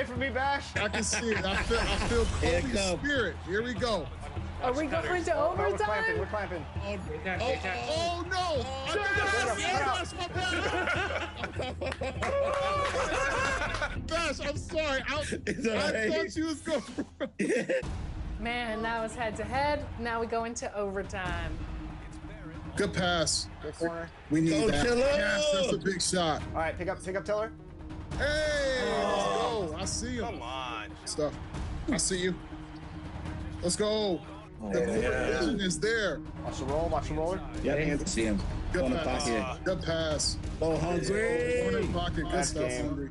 for me, Bash? I can see it. I feel Kobe's spirit. Here we go. Are we going to overtime? We're clamping. Oh no! Bash, I'm sorry. I thought you was going. Man, that was head to head. Now we go into overtime. Good pass. Good corner. We need that. Tiller. Yes, that's a big shot. All right, pick up Tiller. Hey, let's go. I see you. Come on. Stuff. I see you. Let's go. The vision is there. Watch the roll. Watch the roller. Yeah, see him. Good On pass. the pocket. Good pass. Oh, hungry. Corner pocket. Good Nice stuff, game. Hungry.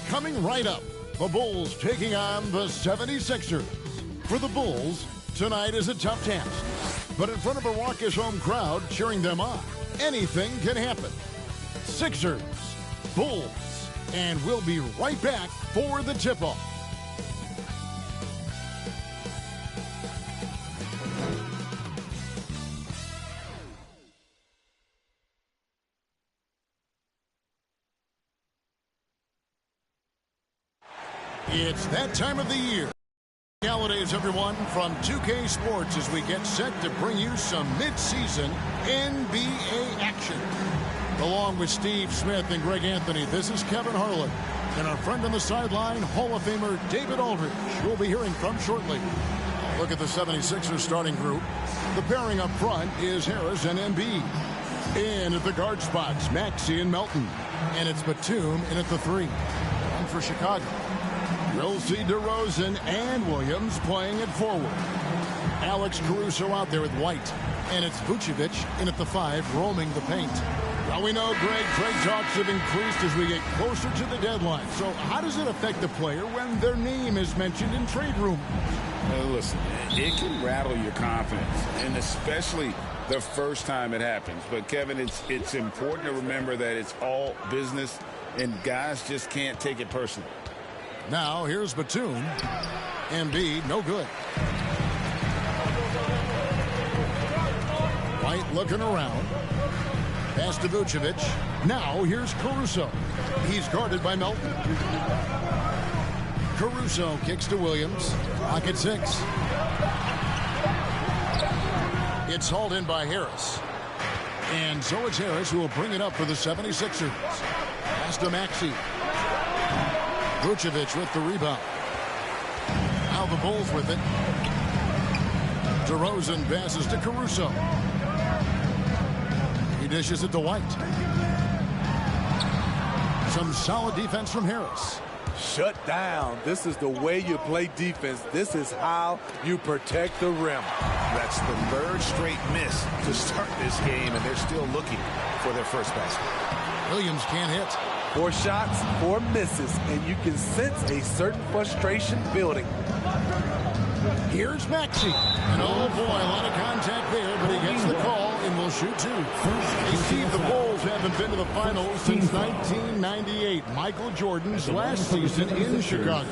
Coming right up, the Bulls taking on the 76ers. For the Bulls, tonight is a tough task. But in front of a raucous home crowd cheering them on, anything can happen. Sixers, Bulls, and we'll be right back for the tip-off. It's that time of the year. Holidays, everyone, from 2K Sports as we get set to bring you some mid-season NBA action. Along with Steve Smith and Greg Anthony, this is Kevin Harlan. And our friend on the sideline, Hall of Famer David Aldridge, we'll be hearing from shortly. Look at the 76ers starting group. The pairing up front is Harris and Embiid. In at the guard spots, Maxey and Melton. And it's Batum in at the 3. And for Chicago, we'll see DeRozan and Williams playing at forward. Alex Caruso out there with White. And it's Vucevic in at the 5, roaming the paint. Well, we know, Greg, trade talks have increased as we get closer to the deadline. So how does it affect the player when their name is mentioned in trade rumors? Well, listen, it can rattle your confidence, and especially the first time it happens. But, Kevin, it's important to remember that it's all business, and guys just can't take it personally. Now, here's Batum. Embiid, no good. White looking around. Pass to Vucevic. Now, here's Caruso. He's guarded by Melton. Caruso kicks to Williams. Clock at 6. It's hauled in by Harris. And so it's Harris who will bring it up for the 76ers. Pass to Maxey. Vucevic with the rebound. Now the Bulls with it. DeRozan passes to Caruso. He dishes it to White. Some solid defense from Harris. Shut down. This is the way you play defense. This is how you protect the rim. That's the third straight miss to start this game, and they're still looking for their first basket. Williams can't hit. 4 shots, 4 misses, and you can sense a certain frustration building. Here's Maxey. And oh boy, a lot of contact there, but he gets the call and will shoot 2. Hey, Steve, the Bulls haven't been to the finals since 1998. Michael Jordan's last season in Chicago.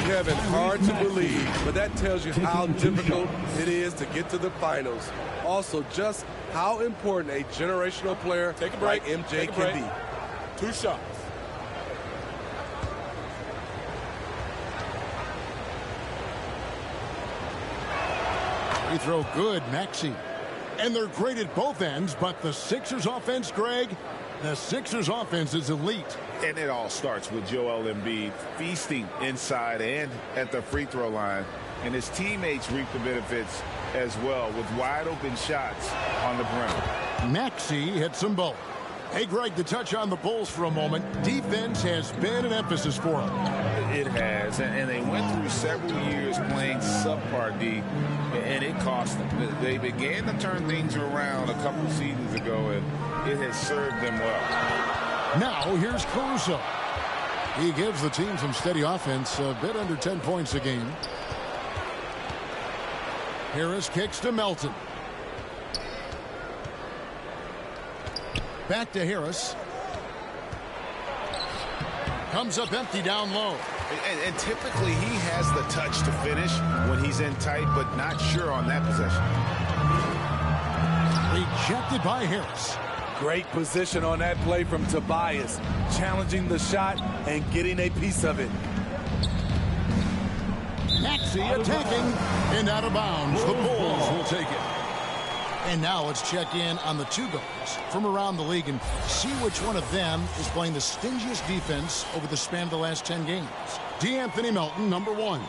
Kevin, hard to believe, but that tells you how difficult it is to get to the finals. Also, just how important a generational player like MJ can be. 2 shots. Free throw good, Maxey. And they're great at both ends, but the Sixers offense, Greg, the Sixers offense is elite. And it all starts with Joel Embiid feasting inside and at the free throw line. And his teammates reap the benefits as well with wide open shots on the perimeter. Maxey hits them both. Hey, Greg, to touch on the Bulls for a moment, defense has been an emphasis for them. It has, and they went through several years playing subpar D, and it cost them. They began to turn things around a couple seasons ago, and it has served them well. Now, here's Caruso. He gives the team some steady offense, a bit under 10 points a game. Harris kicks to Melton. Back to Harris. Comes up empty down low. And typically he has the touch to finish when he's in tight, but not sure on that possession. Rejected by Harris. Great position on that play from Tobias, challenging the shot and getting a piece of it. Maxey attacking and out of bounds. The Bulls will take it. And now let's check in on the two guards from around the league and see which one of them is playing the stingiest defense over the span of the last 10 games. De'Anthony Melton, number 1.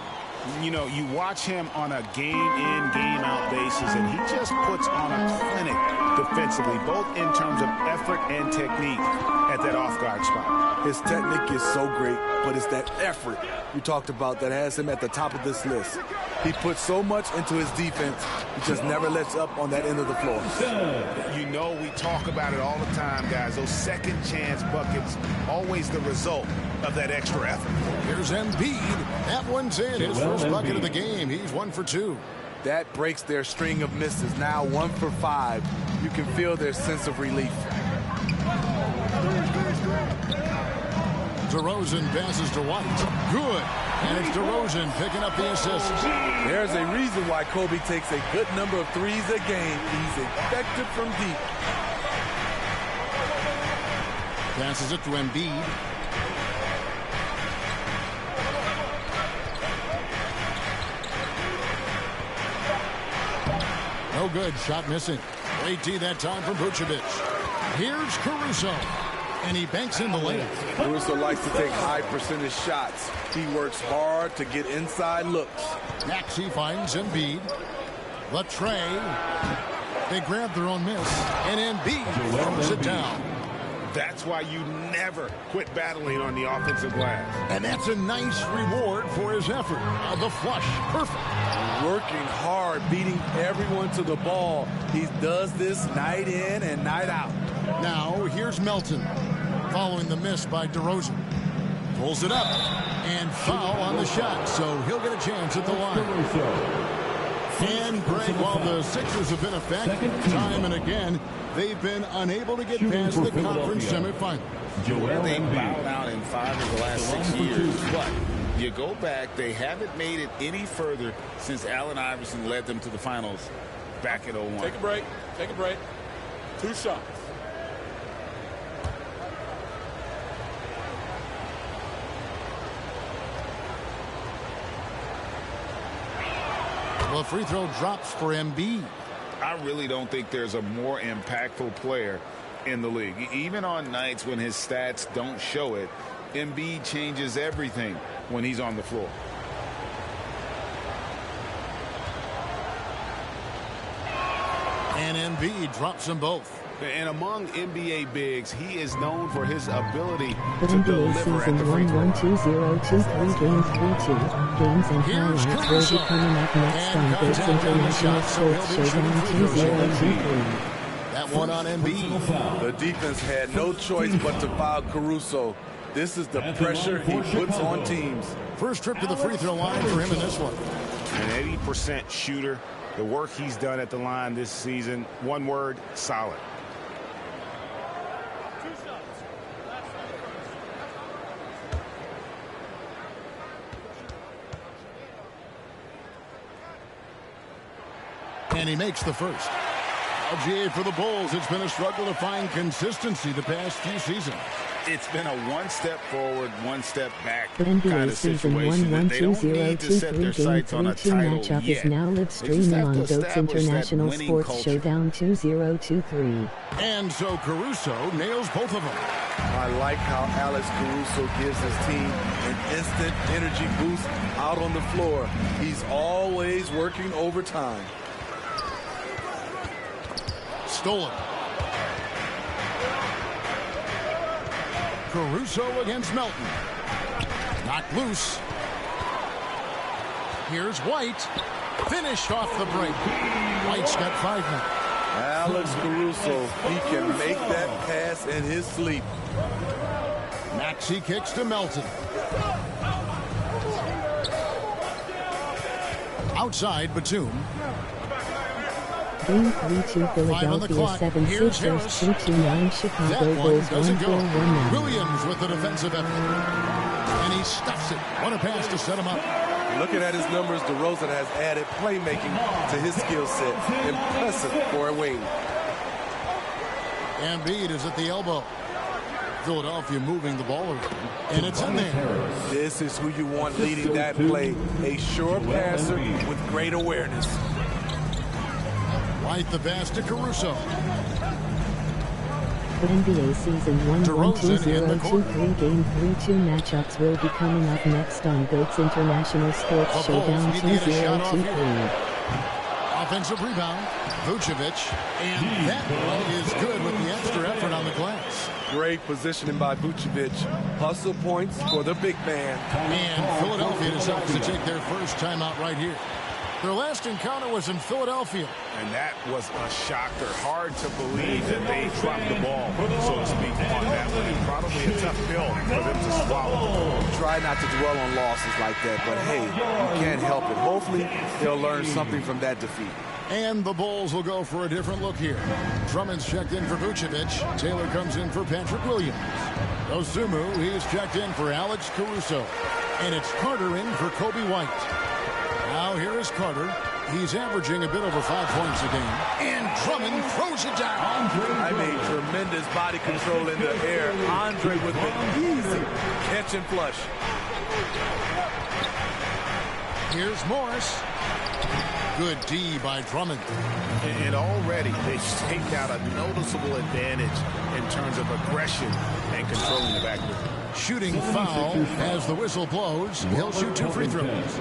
You know, you watch him on a game-in, game-out basis, and he just puts on a clinic defensively, both in terms of effort and technique at that off-guard spot. His technique is so great, but it's that effort you talked about that has him at the top of this list. He puts so much into his defense, he just never lets up on that end of the floor. You know, we talk about it all the time, guys. Those second chance buckets, always the result of that extra effort. Here's Embiid. That one's in. His first bucket of the game. He's 1 for 2. That breaks their string of misses. Now 1 for 5. You can feel their sense of relief. DeRozan passes to White. Good. And it's DeRozan picking up the assist. There's a reason why Kobe takes a good number of threes a game. He's effective from deep. Passes it to Embiid. No good. Shot missing. Late D that time from Vucevic. Here's Caruso. And he banks in the lane. Caruso likes to take high percentage shots. He works hard to get inside looks. Maxey finds Embiid. Latrey. They grab their own miss. And Embiid throws it down. That's why you never quit battling on the offensive glass. And that's a nice reward for his effort. The flush. Perfect. Working hard, beating everyone to the ball. He does this night in and night out. Now, here's Melton. Following the miss by DeRozan. Pulls it up. And foul on the shot. So he'll get a chance at the line. And Greg, while the Sixers have been effective time and again, they've been unable to get past the conference semifinal. They bowed out in 5 of the last 6 years, but you go back, they haven't made it any further since Allen Iverson led them to the finals back in 01. Take a break. Take a break. 2 shots. Well, free throw drops for Embiid. I really don't think there's a more impactful player in the league. Even on nights when his stats don't show it, Embiid changes everything when he's on the floor. And Embiid drops them both. And among NBA bigs, he is known for his ability The to NBA deliver at the season free throw line. 1-1-2-0-2-3 games 3-2. Games and Here's highlights Caruso. will be coming up next And on this contact on the International shot, so Sports he'll be shooting Showdown free throws. 2023. That one on Embiid. The defense had no choice but to foul Caruso. This is the pressure he puts on teams. First trip to the free throw line for him in this one. An 80% shooter. The work he's done at the line this season, one word, solid. And he makes the first. LGA for the Bulls. It's been a struggle to find consistency the past few seasons. It's been a one step forward, one step back The kind NBA of season situation. They don't need to set 1-1-2-0-2-3 their game sights on a 3-2 title matchup yet. is now live They just streaming have on to GOAT's establish that International winning Sports culture. Showdown 2023. And so Caruso nails both of them. I like how Alex Caruso gives his team an instant energy boost out on the floor. He's always working overtime. Stolen. Caruso against Melton. Knocked loose. Here's White. Finished off the break. White's got 5 now. Alex Caruso, he can make that pass in his sleep. Maxey kicks to Melton. Outside, Batum. Game 3-2 Philadelphia 76ers 2-9 Chicago That one Bulls doesn't go. 1-4-1-9. Williams with the defensive effort. And he stuffs it. What a pass to set him up. Looking at his numbers, DeRozan has added playmaking to his skill set. Impressive for a wing. Embiid is at the elbow. Philadelphia moving the ball around, and it's in there. This is who you want leading that play. A sure passer with great awareness. White the pass to Caruso. The NBA Season 1-1-2-0-2-3 Game 3-2 matchups will be coming up next on GOAT's International Sports Showdown 2023. Offensive rebound, Vucevic, and that one is good with the extra effort on the glass. Great positioning by Vucevic. Hustle points for the big man. And Philadelphia decides to take their first timeout right here. Their last encounter was in Philadelphia. And that was a shocker. Hard to believe that they dropped the ball, so to speak, on that one. And probably a tough pill for them to swallow. Try not to dwell on losses like that, but hey, you can't help it. Hopefully, they'll learn something from that defeat. And the Bulls will go for a different look here. Drummond's checked in for Vucevic. Taylor comes in for Patrick Williams. Dosunmu, he's checked in for Alex Caruso. And it's Carter in for Kobe White. Now here is Carter. He's averaging a bit over 5 points a game. And Drummond throws it down. I made tremendous body control in the air. Andre with an easy catch and flush. Here's Morris. Good D by Drummond. And already they've staked out a noticeable advantage in terms of aggression and controlling the backcourt. Shooting foul as the whistle blows. He'll shoot 2 free throws.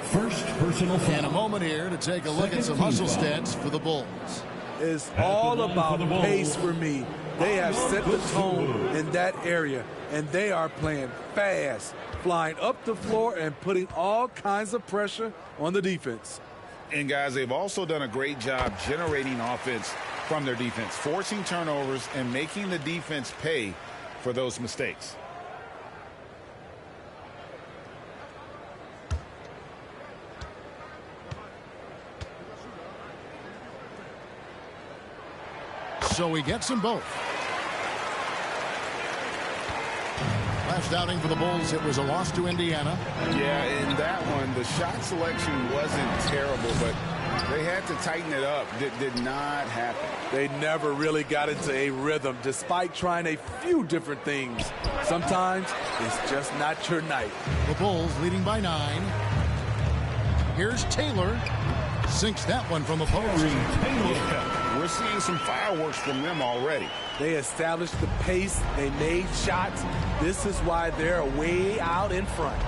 First personal foul. And a moment here to take a look at some hustle stats for the Bulls. It's all about pace for me. They have set the tone in that area, and they are playing fast, flying up the floor and putting all kinds of pressure on the defense. And guys, they've also done a great job generating offense from their defense, forcing turnovers and making the defense pay for those mistakes. So he gets them both. Last outing for the Bulls, it was a loss to Indiana. Yeah, in that one, the shot selection wasn't terrible, but they had to tighten it up. Did not happen. They never really got into a rhythm, despite trying a few different things. Sometimes it's just not your night. The Bulls leading by 9. Here's Taylor. Sinks that one from the post. Yeah, we're seeing some fireworks from them already. They established the pace. They made shots. This is why they're way out in front.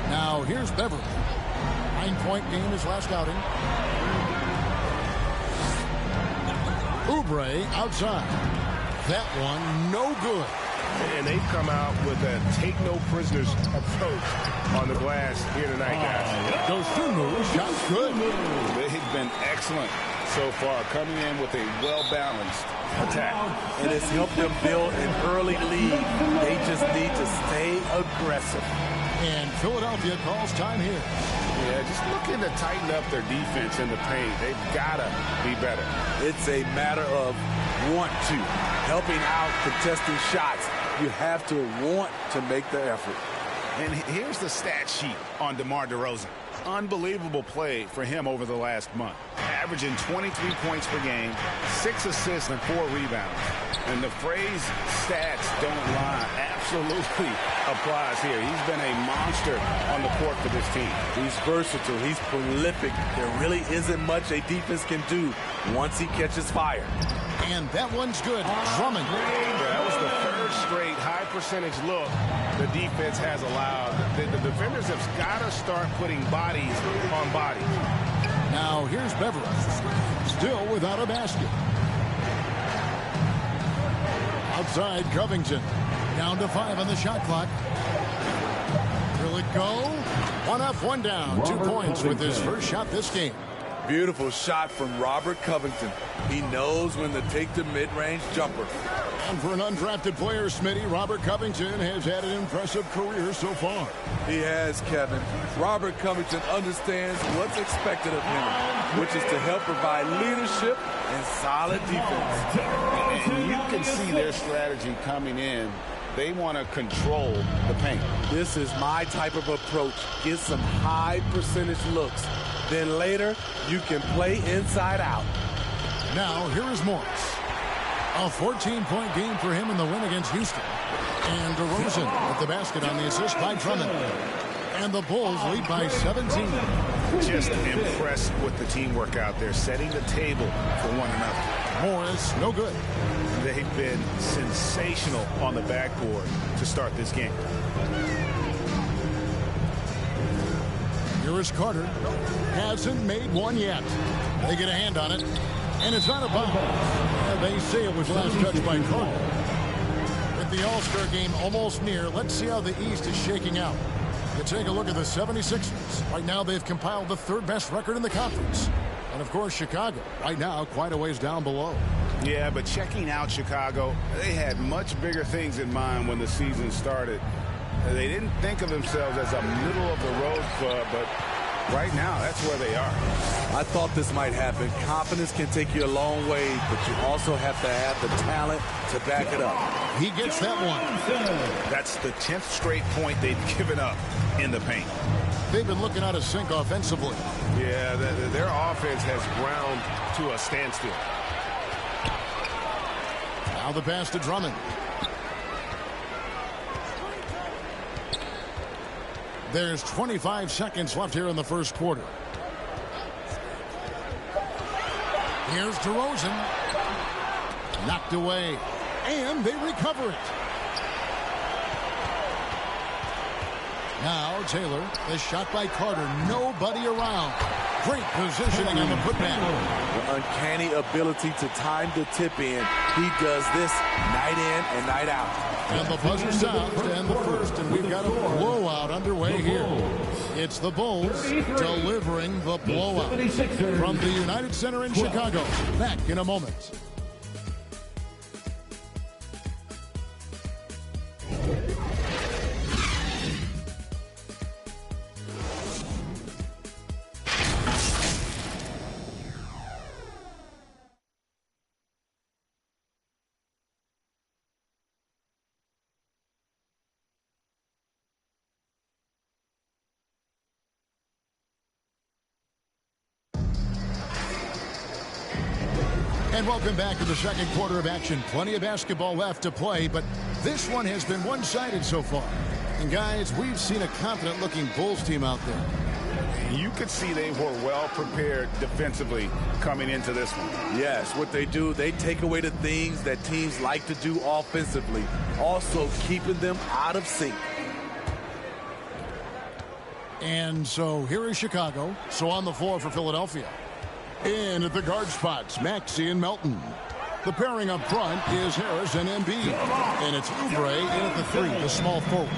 Now here's Beverly. 9-point game his last outing. Oubre outside. That one no good. And they've come out with a take-no-prisoners approach on the glass here tonight, guys. Dosunmu, shot's good. They've been excellent so far, coming in with a well-balanced attack. And it's helped them build an early lead. They just need to stay aggressive. And Philadelphia calls time here. Yeah, just looking to tighten up their defense in the paint. They've got to be better. It's a matter of want to. Helping out, contesting shots. You have to want to make the effort. And here's the stat sheet on DeMar DeRozan. Unbelievable play for him over the last month. Averaging 23 points per game, 6 assists and 4 rebounds. And the phrase stats don't lie absolutely applies here. He's been a monster on the court for this team. He's versatile. He's prolific. There really isn't much a defense can do once he catches fire. And that one's good. Drummond. Yeah, that was the third straight high percentage look the defense has allowed. The defenders have got to start putting bodies on bodies. Now here's Beverly. Still without a basket. Outside Covington. Down to 5 on the shot clock. Will it go? 1 up, 1 down. 2 points with his first shot this game. Beautiful shot from Robert Covington. He knows when to take the mid-range jumper. And for an undrafted player, Smitty, Robert Covington has had an impressive career so far. He has, Kevin. Robert Covington understands what's expected of him, which is to help provide leadership and solid defense. And you can see their strategy coming in. They want to control the paint. This is my type of approach. Get some high percentage looks. Then later, you can play inside out. Now, here is Morris. A 14-point game for him in the win against Houston. And DeRozan at the basket on the assist by Drummond. And the Bulls lead by 17. Just impressed with the teamwork out there, setting the table for one another. Morris, no good. They've been sensational on the backboard to start this game. Here is Carter. Hasn't made one yet. They get a hand on it. And it's out of bounds. They say it was last touched by Carter. With the All-Star game almost near, let's see how the East is shaking out. You take a look at the 76ers. Right now they've compiled the third best record in the conference. And of course Chicago, right now quite a ways down below. Yeah, but checking out Chicago, they had much bigger things in mind when the season started. They didn't think of themselves as a middle-of-the-road club, but right now, that's where they are. I thought this might happen. Confidence can take you a long way, but you also have to have the talent to back it up. He gets that one. That's the 10th straight point they've given up in the paint. They've been looking out of sync offensively. Yeah, their offense has ground to a standstill. Now the pass to Drummond. There's 25 seconds left here in the first quarter. Here's DeRozan. Knocked away. And they recover it. Now Taylor. The shot by Carter. Nobody around. Great positioning on the putback. The uncanny ability to time the tip in. He does this night in and night out. And the buzzer sounds to end the first, and we've got a blowout underway here. It's the Bulls delivering the blowout from the United Center in Chicago. Back in a moment. And welcome back to the second quarter of action. Plenty of basketball left to play, but this one has been one-sided so far. And guys, we've seen a confident-looking Bulls team out there. You could see they were well prepared defensively coming into this one. Yes, what they do, they take away the things that teams like to do offensively, also keeping them out of sync. And so here is Chicago. So on the floor for Philadelphia. In at the guard spots, Maxey and Melton. The pairing up front is Harris and Embiid. And it's Oubre in at the three, the small forward.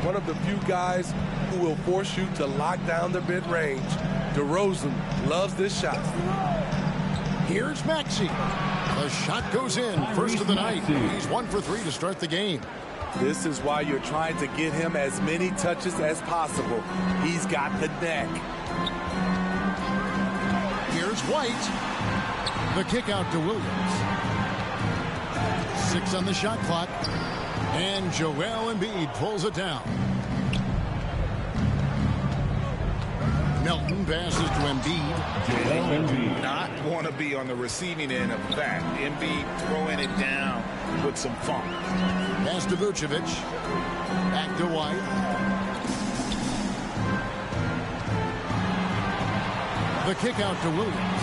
One of the few guys who will force you to lock down the mid-range. DeRozan loves this shot. Here's Maxey. The shot goes in, first of the night. He's 1 for 3 to start the game. This is why you're trying to get him as many touches as possible. He's got the neck. Here's White. The kick out to Williams. 6 on the shot clock. And Joel Embiid pulls it down. Melton passes to Embiid. Not want to be on the receiving end of that. Embiid throwing it down with some funk. Pass to Vucevic. Back to White. The kick out to Williams.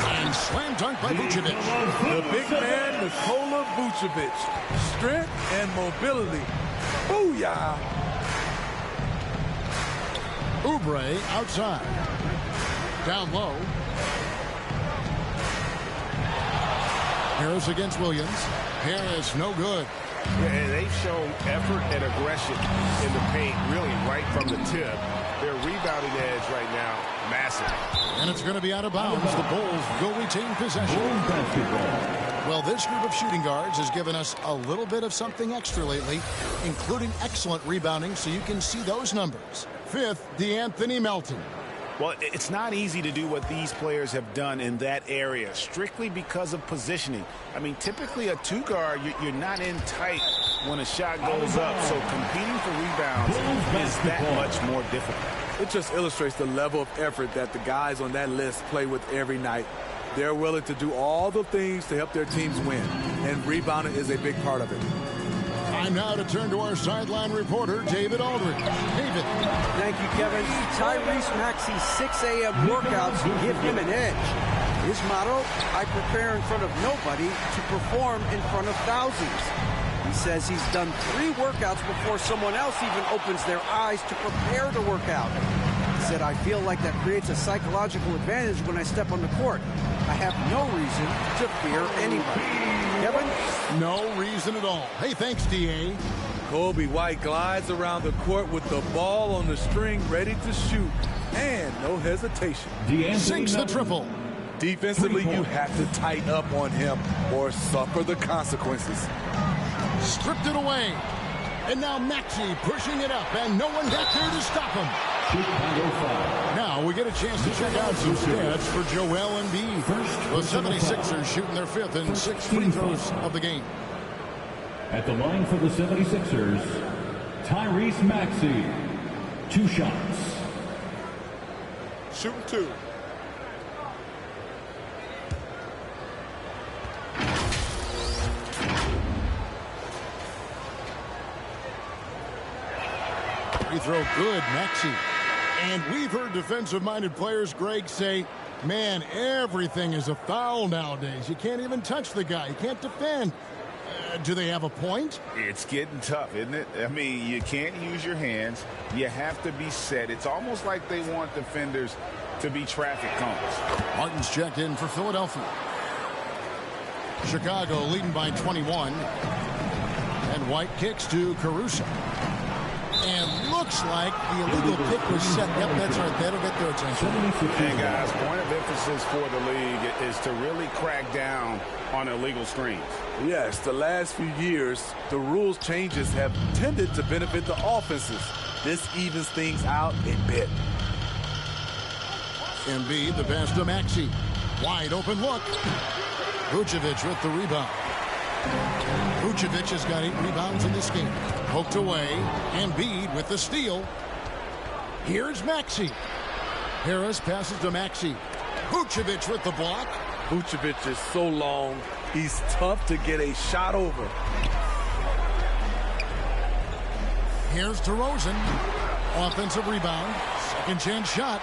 And slam dunk by Vucevic. The big man, Nikola Vucevic. Strength and mobility. Booyah! Oubre outside. Down low. Harris against Williams. Harris no good. Yeah, they've shown effort and aggression in the paint, really right from the tip. Their rebounding edge right now, massive. And it's going to be out of bounds. The Bulls will retain possession. Well, this group of shooting guards has given us a little bit of something extra lately, including excellent rebounding, so you can see those numbers. 5th, DeAnthony Melton. Well, it's not easy to do what these players have done in that area, strictly because of positioning. I mean, typically a two-guard, you're not in tight when a shot goes up, so competing for rebounds is that much more difficult. It just illustrates the level of effort that the guys on that list play with every night. They're willing to do all the things to help their teams win, and rebounding is a big part of it. Time now to turn to our sideline reporter, David Aldridge. David. Thank you, Kevin. Tyrese Maxey's 6 a.m. workouts give him an edge. His motto, I prepare in front of nobody to perform in front of thousands. He says he's done 3 workouts before someone else even opens their eyes to prepare to work out. He said, I feel like that creates a psychological advantage when I step on the court. I have no reason to fear anybody. Kevin? No reason at all. Hey, thanks, D.A. Kobe White glides around the court with the ball on the string ready to shoot, and no hesitation. Sinks the triple. Defensively, you have to tighten up on him or suffer the consequences. Stripped it away. And now Maxey pushing it up, and no one got there to stop him. Now we get a chance to check out some stats for Joel Embiid. The 76ers shooting their 5th and 6th free throws of the game. At the line for the 76ers, Tyrese Maxey. 2 shots. Shooting 2. Free throw good, Maxey. And we've heard defensive-minded players, Greg, say, man, everything is a foul nowadays. You can't even touch the guy. You can't defend. Do they have a point? It's getting tough, isn't it? I mean, you can't use your hands. You have to be set. It's almost like they want defenders to be traffic cones. Martin's checked in for Philadelphia. Chicago leading by 21. And White kicks to Caruso. And looks like the illegal kick was set. Yep, that's right. That'll get their attention. And guys, point of emphasis for the league is to really crack down on illegal screens. Yes, the last few years, the rules changes have tended to benefit the offenses. This evens things out a bit. Embiid, the pass to Maxey. Wide open look. Vucevic with the rebound. Vucevic has got 8 rebounds in this game. Poked away. Embiid with the steal. Here's Maxey. Harris passes to Maxey. Vucevic with the block. Vucevic is so long, he's tough to get a shot over. Here's DeRozan. Offensive rebound. Second chance shot.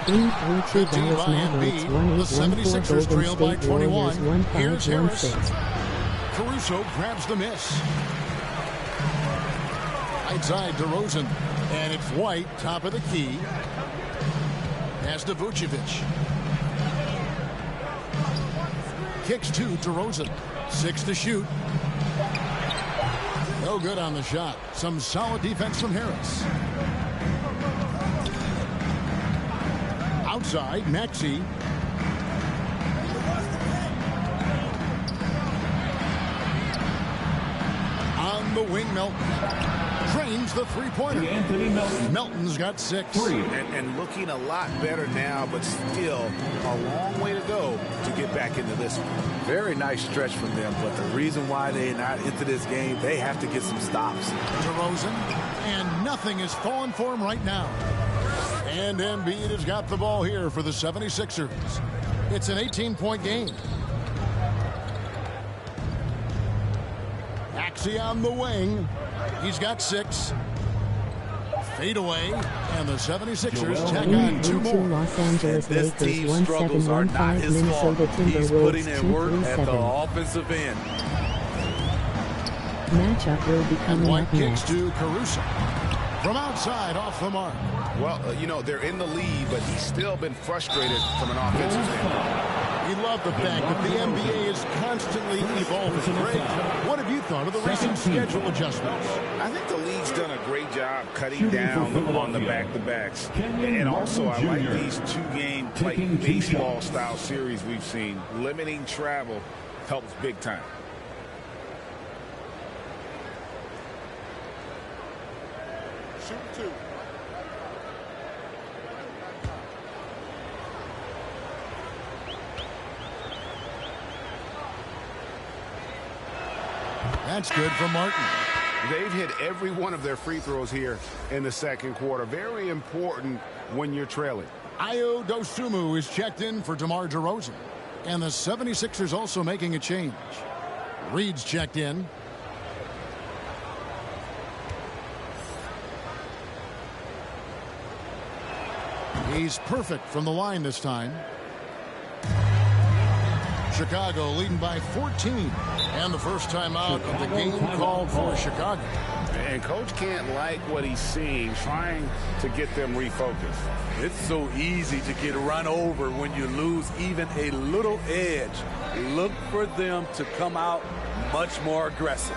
$3.2 Mavericks 1-8-1-4 76ers trail by Golden State 21. Warriors Here's Harris. 1-5-1-6. Caruso grabs the miss. Right side DeRozan. And it's White, top of the key. Pass to Vucevic. Kicks to DeRozan. 6 to shoot. No good on the shot. Some solid defense from Harris. Outside, Maxey. On the wing, Melton. Drains the three-pointer. Anthony Melton. Melton's got 6. And looking a lot better now, but still a long way to go to get back into this one. Very nice stretch from them, but the reason why they're not into this game, they have to get some stops. DeRozan, and nothing is falling for him right now. And Embiid has got the ball here for the 76ers. It's an 18-point game. Maxey on the wing. He's got 6. Fade away, and the 76ers tack on 2 more. Los Angeles This Lakers team's struggles are not 1715 his fault. Minnesota He's putting Timberwolves in work at the 237. offensive end. Matchup will be And coming White up kicks next. to Caruso. From outside, off the mark. Well, you know, they're in the lead, but he's still been frustrated from an offensive standpoint. We love the fact that the NBA is constantly evolving. Greg, what have you thought of the recent schedule adjustments? I think the league's done a great job cutting down on the back-to-backs. And also, I like these 2-game like baseball-style series we've seen. Limiting travel helps big time. Shoot 2. That's good for Martin. They've hit every one of their free throws here in the second quarter. Very important when you're trailing. Ayo Dosunmu is checked in for DeMar DeRozan. And the 76ers also making a change. Reed's checked in. He's perfect from the line this time. Chicago leading by 14. And the first time out of the game called for Chicago. And Coach can't like what he's seeing, trying to get them refocused. It's so easy to get run over when you lose even a little edge. Look for them to come out much more aggressive.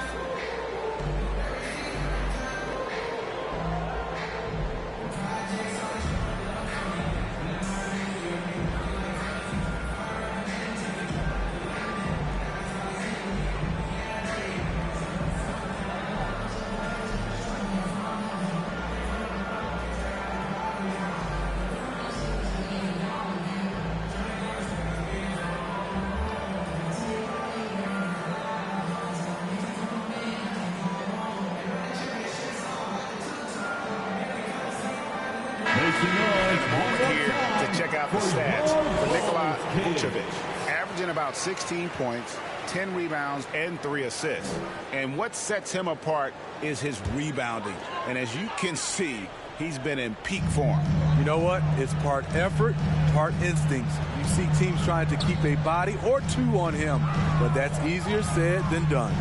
Here to check out the stats for Nikola Vucevic, averaging about 16 points, 10 rebounds, and 3 assists. And what sets him apart is his rebounding. And as you can see, he's been in peak form. You know what? It's part effort, part instincts. You see teams trying to keep a body or two on him, but that's easier said than done.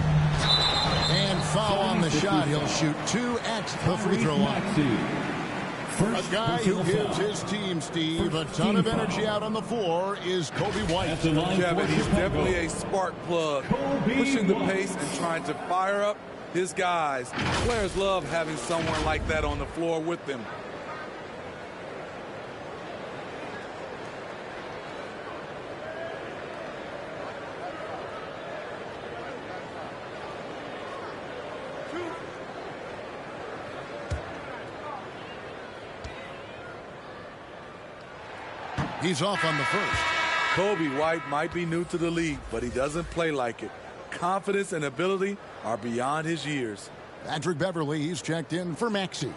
And foul on the shot. He'll shoot 2 at the free throw line. A guy who gives his team, Steve, a ton of energy out on the floor is Coby White. Kevin, he's definitely a spark plug, pushing the pace and trying to fire up his guys. Players love having someone like that on the floor with them. He's off on the first. Coby White might be new to the league, but he doesn't play like it. Confidence and ability are beyond his years. Patrick Beverly, he's checked in for Maxey.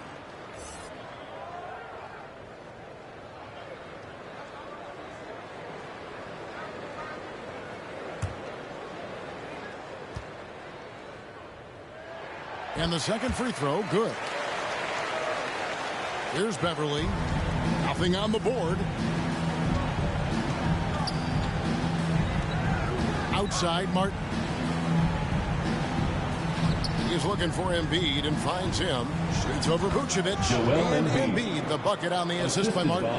And the second free throw, good. Here's Beverly. Nothing on the board. Outside, Martin. He's looking for Embiid and finds him. Shoots over Vucevic. And Embiid, the bucket on the assist by Martin.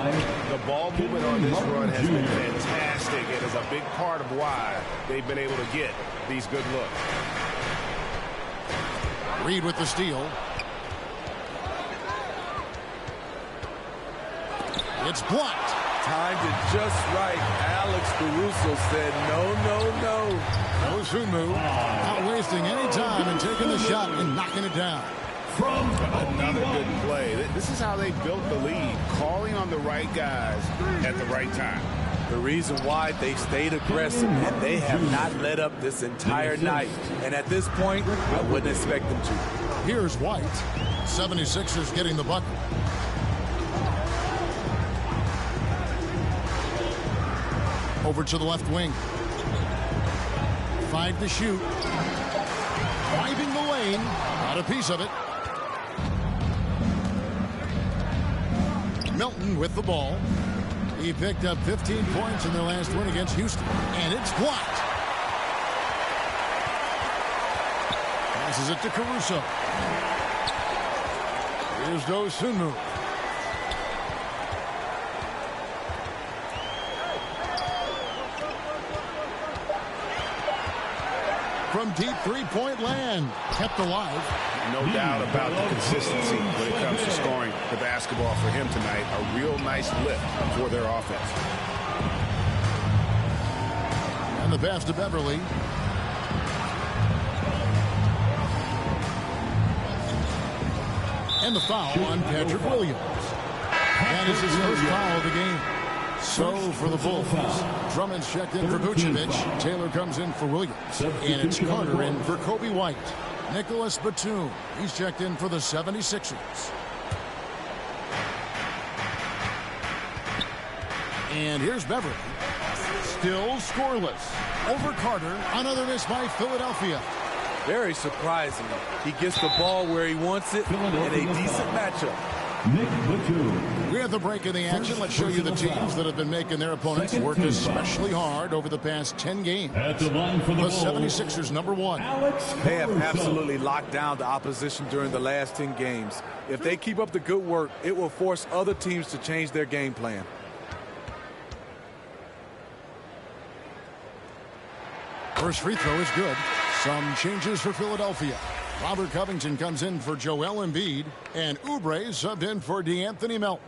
The ball movement on this run has been fantastic. It is a big part of why they've been able to get these good looks. Reed with the steal. It's blocked. Timed it just right. Alex Caruso said no, no, no. Dosunmu not wasting any time and taking the shot and knocking it down. Another good play. This is how they built the lead, calling on the right guys at the right time. The reason why they stayed aggressive, and they have not let up this entire night. And at this point, I wouldn't expect them to. Here's White. 76ers getting the bucket. Over to the left wing. 5 to shoot. Driving the lane. Got a piece of it. Milton with the ball. He picked up 15 points in their last win against Houston. And it's blocked. Passes it to Caruso. Here's Dosunmu. From deep three-point land. Kept alive. No doubt about the consistency when it comes to scoring the basketball for him tonight. A real nice lift for their offense. And the pass to Beverly. And the foul on Patrick Williams. That is his first foul of the game. So for the Bulls, Drummond's checked in for Vucevic. Taylor comes in for Williams. And it's Carter in for Coby White. Nicholas Batum. He's checked in for the 76ers. And here's Beverly. Still scoreless. Over Carter. Another miss by Philadelphia. Very surprising. He gets the ball where he wants it in a decent matchup. Nick Batum. We have the break in the action. Let's show you the teams that have been making their opponents work especially hard over the past 10 games. At the line for the 76ers, number 1. They have absolutely locked down the opposition during the last 10 games. If they keep up the good work, it will force other teams to change their game plan. First free throw is good. Some changes for Philadelphia. Robert Covington comes in for Joel Embiid, and Oubre subbed in for DeAnthony Melton.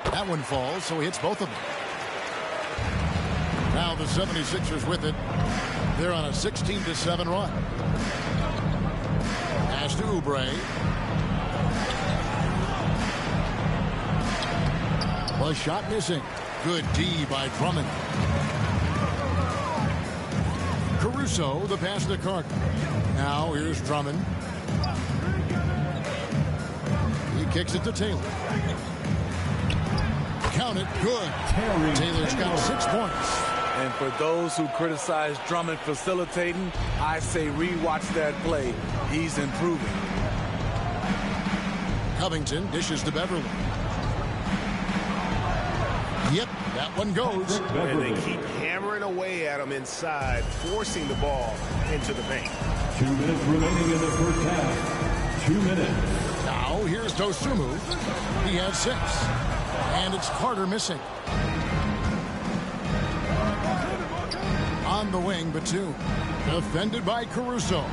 That one falls, so he hits both of them. Now the 76ers with it. They're on a 16-7 run. Pass to Oubre. The shot missing. Good D by Drummond. Caruso, the pass to Carter. Now here's Drummond. He kicks it to Taylor. Count it. Good. Taylor's got 6 points. And for those who criticize Drummond facilitating, I say rewatch that play. He's improving. Covington dishes to Beverly. Yep, that one goes. And they keep hammering away at him inside, forcing the ball into the paint. 2 minutes remaining in the first half. 2 minutes. Now here's Dosunmu. He has 6. And it's Carter missing. On the wing, Batum. Defended by Caruso.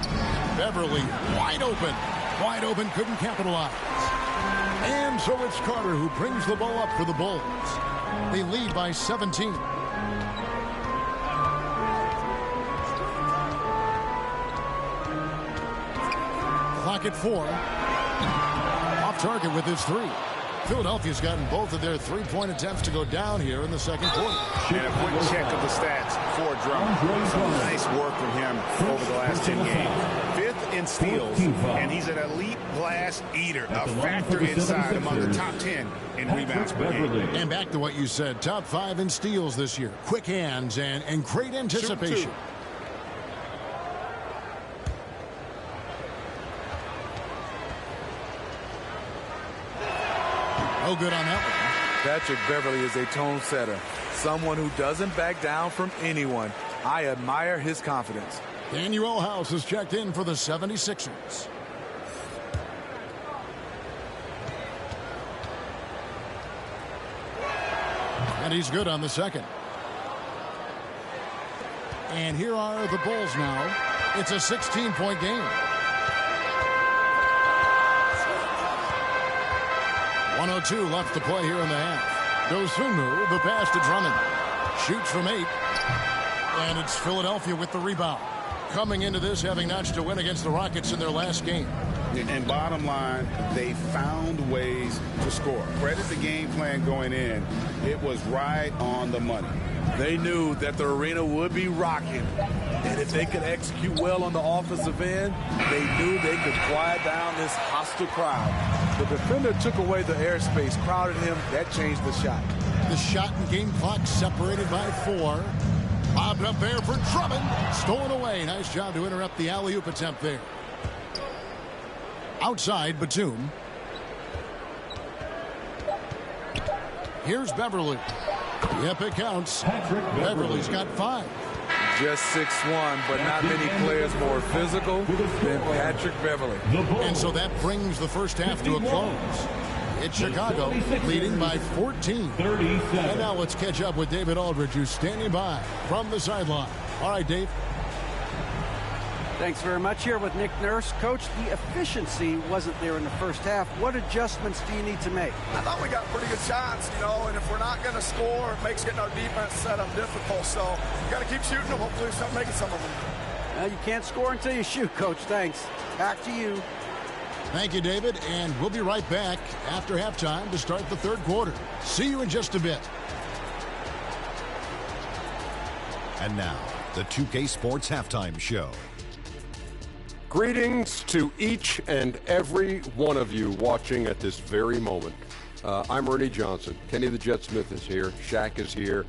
Beverly wide open. Wide open, couldn't capitalize. And so it's Carter who brings the ball up for the Bulls. They lead by 17. Clock at 4. Off target with his 3. Philadelphia's gotten both of their 3-point attempts to go down here in the second quarter. And a quick check of the stats for Drummond. Some nice work from him over the last 10 games. 5th in steals, and he's an elite glass eater, a factor inside among the top 10 in rebounds per game. And back to what you said, top 5 in steals this year. Quick hands and great anticipation. No good on that one. Patrick Beverly is a tone setter, someone who doesn't back down from anyone. I admire his confidence. Daniel House has checked in for the 76ers. And he's good on the second. And here are the Bulls now. It's a 16-point game. 1:02 left to play here in the half. Dosunmu, the pass to Drummond. Shoots from 8. And it's Philadelphia with the rebound. Coming into this, having notched a win against the Rockets in their last game. And bottom line, they found ways to score. Credit the game plan going in. It was right on the money. They knew that the arena would be rocking. And if they could execute well on the offensive end, they knew they could quiet down this hostile crowd. The defender took away the airspace, crowded him. That changed the shot. The shot and game clock separated by 4. Bobbed up there for Drummond. Stolen away. Nice job to interrupt the alley-oop attempt there. Outside, Batum. Here's Beverly. Yep, it counts. Beverly's got 5. Just 6'1", but not many players more physical than Patrick Beverly. And so that brings the first half to a close. It's Chicago leading by 14. And now let's catch up with David Aldridge, who's standing by from the sideline. All right, Dave. Thanks very much. Here with Nick Nurse. Coach, the efficiency wasn't there in the first half. What adjustments do you need to make? I thought we got pretty good shots, and if we're not going to score, it makes getting our defense set up difficult. So you got to keep shooting them. Hopefully we start making some of them. You can't score until you shoot, Coach. Thanks. Back to you. Thank you, David, and we'll be right back after halftime to start the third quarter. See you in just a bit. And now, the 2K Sports Halftime Show. Greetings to each and every one of you watching at this very moment. I'm Ernie Johnson. Kenny the Jet Smith is here. Shaq is here.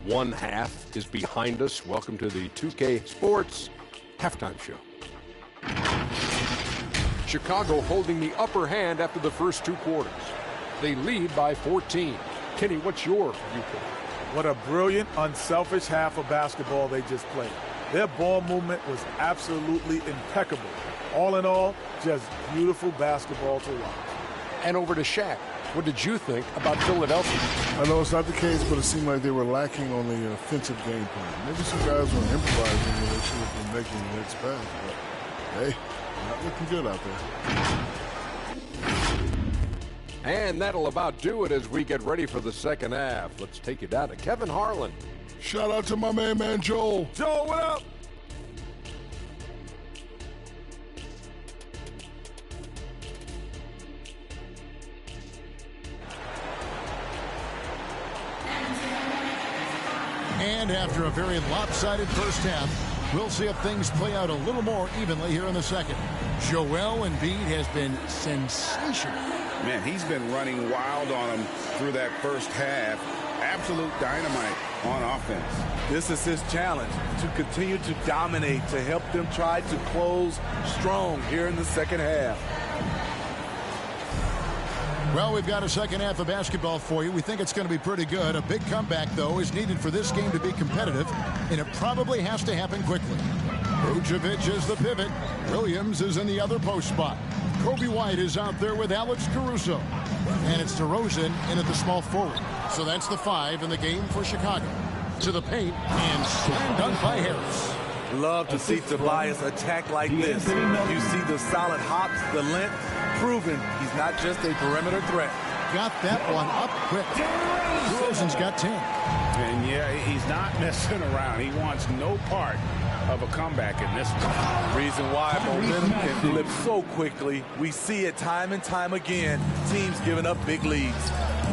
One half is behind us. Welcome to the 2K Sports Halftime Show. Chicago holding the upper hand after the first two quarters. They lead by 14. Kenny, what's your viewpoint? What a brilliant, unselfish half of basketball they just played. Their ball movement was absolutely impeccable. All in all, just beautiful basketball to watch. And over to Shaq. What did you think about Philadelphia? I know it's not the case, but it seemed like they were lacking on the offensive game plan. Maybe some guys were improvising when they should have been making the next pass, but hey, not looking good out there. And that'll about do it as we get ready for the second half. Let's take you down to Kevin Harlan. Shout out to my main man, Joel. Joel, what up? And after a very lopsided first half, we'll see if things play out a little more evenly here in the second. Joel Embiid has been sensational. Man, he's been running wild on him through that first half. Absolute dynamite on offense. This is his challenge, to continue to dominate, to help them try to close strong here in the second half. Well, we've got a second half of basketball for you. We think it's going to be pretty good. A big comeback, though, is needed for this game to be competitive, and it probably has to happen quickly. Vucevic is the pivot. Williams is in the other post spot. Kobe White is out there with Alex Caruso. And it's DeRozan in at the small forward. So that's the 5 in the game for Chicago. To the paint, and slam dunk by Harris. Love to see Tobias attack like this. You see the solid hops, the length, proving he's not just a perimeter threat. Got that one up quick. DeRozan's got 10. And yeah, he's not messing around. He wants no part of a comeback in this one. Reason why momentum can flip so quickly. We see it time and time again. Teams giving up big leads.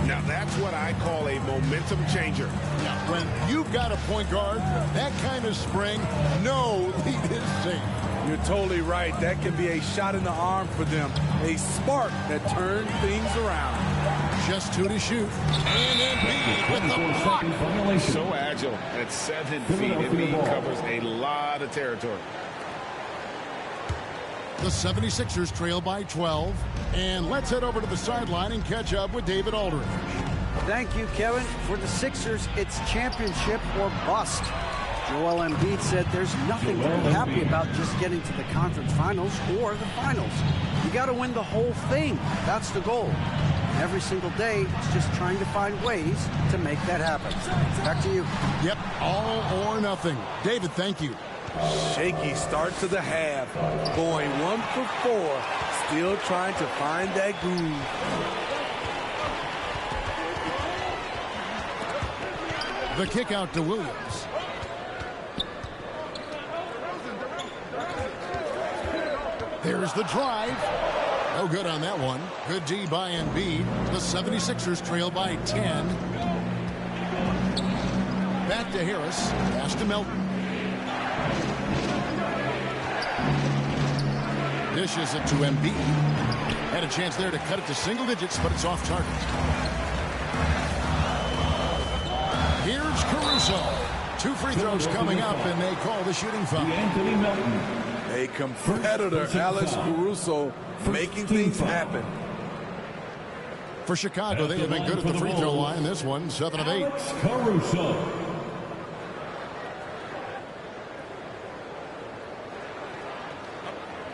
Now that's what I call a momentum changer. Now, when you've got a point guard, that kind of spring, no lead is safe. You're totally right. That can be a shot in the arm for them. A spark that turns things around. Just 2 to shoot. And Embiid with the block. So agile at 7 feet. Embiid covers a lot of territory. The 76ers trail by 12. And let's head over to the sideline and catch up with David Aldridge. Thank you, Kevin. For the Sixers, it's championship or bust. Joel Embiid said there's nothing to be happy about just getting to the conference finals or the finals. You got to win the whole thing. That's the goal. And every single day, it's just trying to find ways to make that happen. Back to you. Yep, all or nothing. David, thank you. Shaky start to the half. Going 1 for 4. Still trying to find that groove. The kick out to Williams. There's the drive. No good on that one. Good D by Embiid. The 76ers trail by 10. Back to Harris. Pass to Melton. Dishes it to Embiid. Had a chance there to cut it to single digits, but it's off target. Here's Caruso. 2 free throws coming up, and they call the shooting foul. Anthony Melton. A competitor, Alex Caruso, making things happen. For Chicago, they have been good at the free throw line. This one, 7 of 8. Caruso.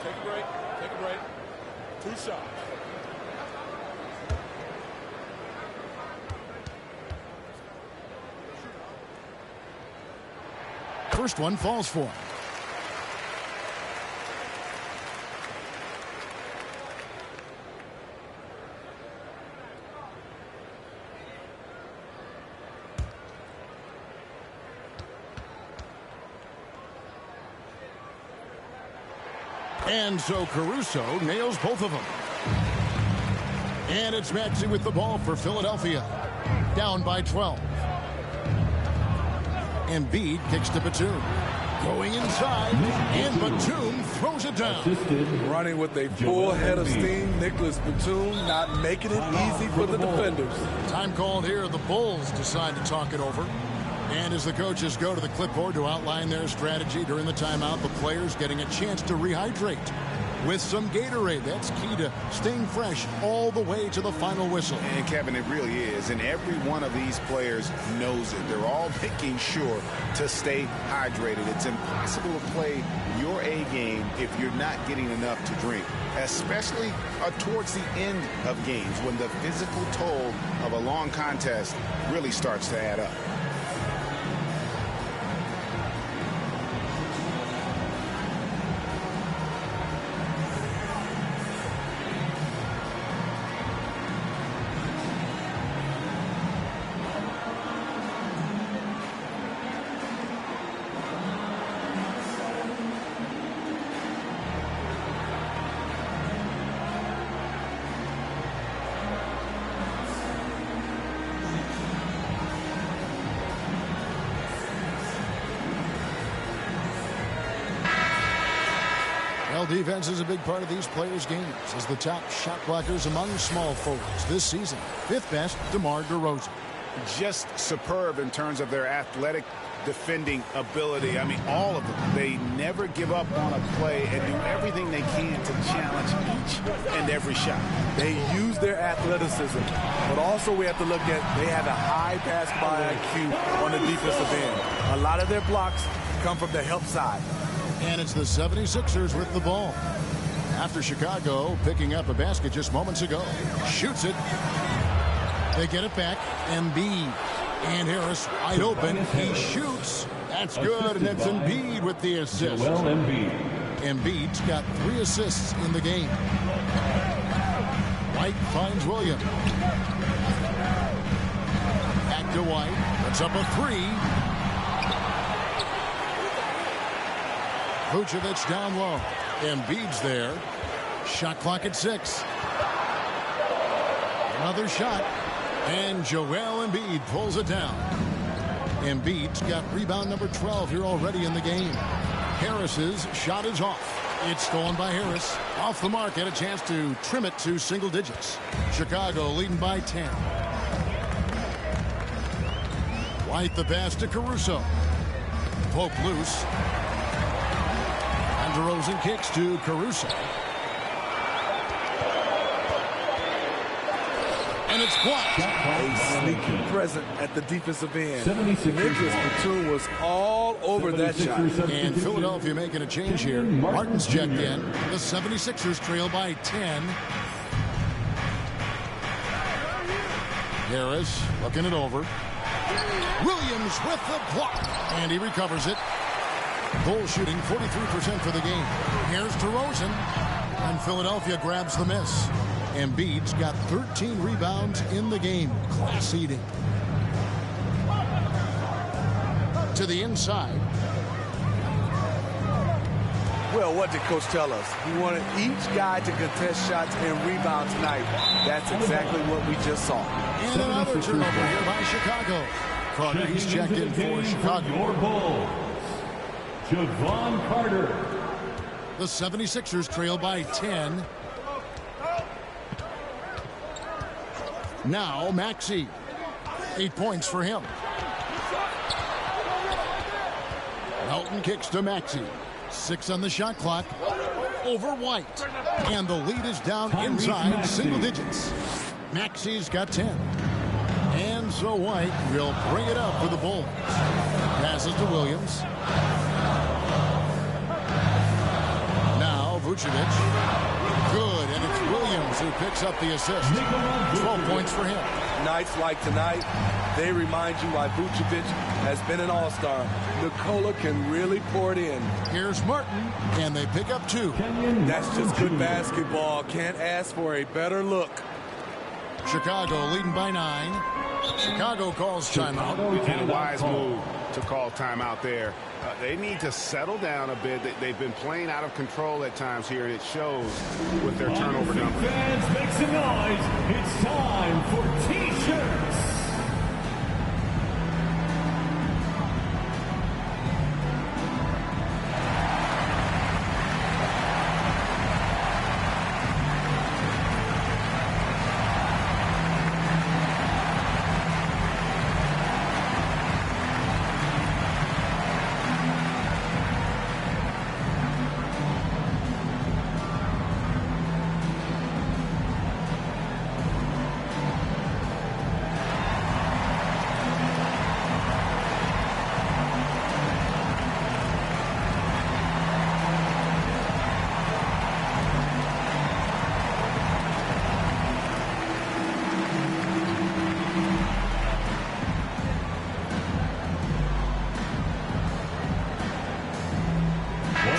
Take a break. Take a break. 2 shots. First one falls for him. And so Caruso nails both of them. And it's Maxey with the ball for Philadelphia. Down by 12. Embiid kicks to Batum. Going inside, and Batum throws it down. Running with a full head of steam, Nicholas Batum not making it easy for the defenders. Time called here. The Bulls decide to talk it over. And as the coaches go to the clipboard to outline their strategy during the timeout, the players getting a chance to rehydrate with some Gatorade. That's key to staying fresh all the way to the final whistle. And Kevin, it really is. And every one of these players knows it. They're all making sure to stay hydrated. It's impossible to play your A game if you're not getting enough to drink, especially towards the end of games when the physical toll of a long contest really starts to add up. Defense is a big part of these players' games as the top shot blockers among small forwards this season. Fifth best, DeMar DeRozan. Just superb in terms of their athletic defending ability. I mean, all of them. They never give up on a play and do everything they can to challenge each and every shot. They use their athleticism, but also we have to look at they have a high basketball IQ on the defensive end. A lot of their blocks come from the help side. And it's the 76ers with the ball. After Chicago picking up a basket just moments ago. Shoots it. They get it back. Embiid and Harris wide open. He shoots. That's good. And it's Embiid with the assist. Embiid's got 3 assists in the game. White finds Williams. Back to White. Puts up a 3. Vucevic down low. Embiid's there. Shot clock at 6. Another shot. And Joel Embiid pulls it down. Embiid's got rebound number 12 here already in the game. Harris's shot is off. It's stolen by Harris. Off the mark. Had a chance to trim it to single digits. Chicago leading by 10. White the pass to Caruso. Poke loose. DeRozan kicks to Caruso. And it's blocked. A sneaky present at the defensive end. Nicholas Batum was all over that shot. And Philadelphia making a change here. Martin's checked in. The 76ers trail by 10. Harris looking it over. Williams with the block. And he recovers it. Bull shooting 43% for the game. Here's DeRozan. And Philadelphia grabs the miss. Embiid's got 13 rebounds in the game. Class eating. To the inside. Well, what did Coach tell us? He wanted each guy to contest shots and rebound tonight. That's exactly what we just saw. And another turnover here by Chicago. Carter, he's checked in for Chicago. Javon Carter. The 76ers trail by 10. Now Maxey. 8 points for him. Melton kicks to Maxey. 6 on the shot clock. Over White. And the lead is down inside single digits. Maxey's got 10. And so White will bring it up for the Bulls. Passes to Williams. Vucevic. Good, and it's Williams who picks up the assist. 12 points for him. Nights like tonight, they remind you why Vucevic has been an all-star. Nikola can really pour it in. Here's Martin, and they pick up 2. That's just good basketball. Can't ask for a better look. Chicago leading by 9. Chicago calls timeout. And a wise move. to call timeout there. They need to settle down a bit. They've been playing out of control at times here, and it shows with their turnover numbers. Fans, make some noise. It's time for T-shirts.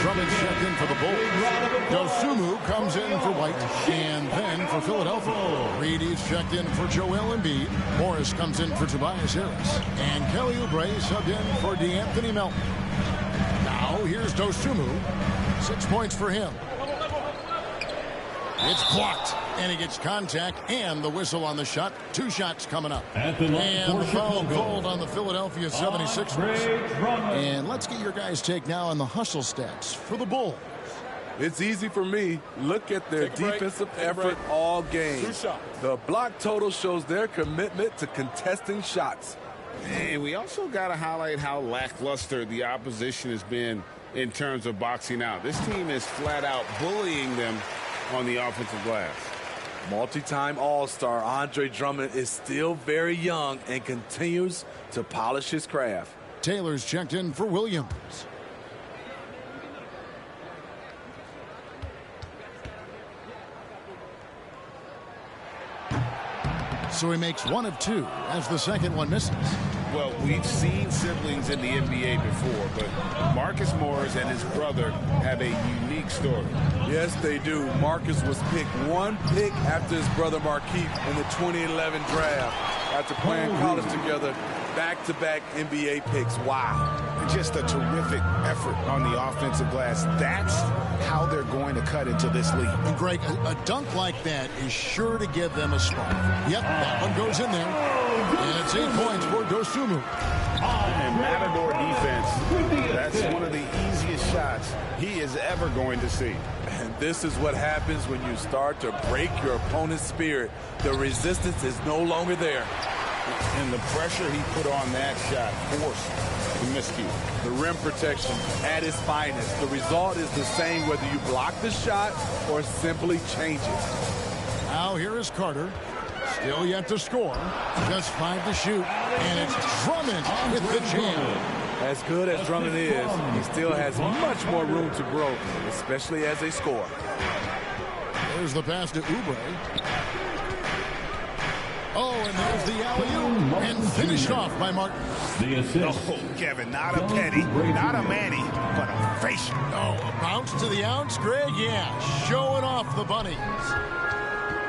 Drummond checked in for the Bulls. Dosunmu comes in for White and then for Philadelphia. Reedy's checked in for Joel Embiid. Morris comes in for Tobias Harris. And Kelly Oubre subbed in for DeAnthony Melton. Now here's Dosunmu. 6 points for him. It's blocked, and he gets contact and the whistle on the shot. 2 shots coming up. At the line and the for foul Chicago. called on the Philadelphia 76ers. And let's get your guys' take now on the hustle stats for the Bulls. It's easy for me. Look at their defensive effort all game. The block total shows their commitment to contesting shots. And we also got to highlight how lackluster the opposition has been in terms of boxing out. This team is flat out bullying them on the offensive glass. Multi-time All-Star Andre Drummond is still very young and continues to polish his craft. Taylor's checked in for Williams. So he makes 1 of 2 as the second one misses. Well, we've seen siblings in the NBA before, but Marcus Morris and his brother have a unique story. Yes, they do. Marcus was picked 1 pick after his brother Markieff in the 2011 draft. After playing college together, back-to-back NBA picks. Wow. Just a terrific effort on the offensive glass. That's how they're going to cut into this league. And Greg, a dunk like that is sure to give them a spark. Yep, that one goes in there. And it's 8 points for Dosunmu. And Matador defense, that's one of the easiest shots he is ever going to see. And this is what happens when you start to break your opponent's spirit. The resistance is no longer there. And the pressure he put on that shot forced the miscue. The rim protection at its finest. The result is the same whether you block the shot or simply change it. Now here is Carter. Still yet to score. Just 5 to shoot. And it's Drummond with the jam. As good as Drummond is, he still has much more room to grow, especially as a scorer. There's the pass to Oubre. Oh, and there's the alley-oop, and finished off by Martin. The assist. Oh, Kevin, not a petty, not a Manny, but a facial. Oh, a bounce to the ounce, Greg? Yeah, showing off the bunnies.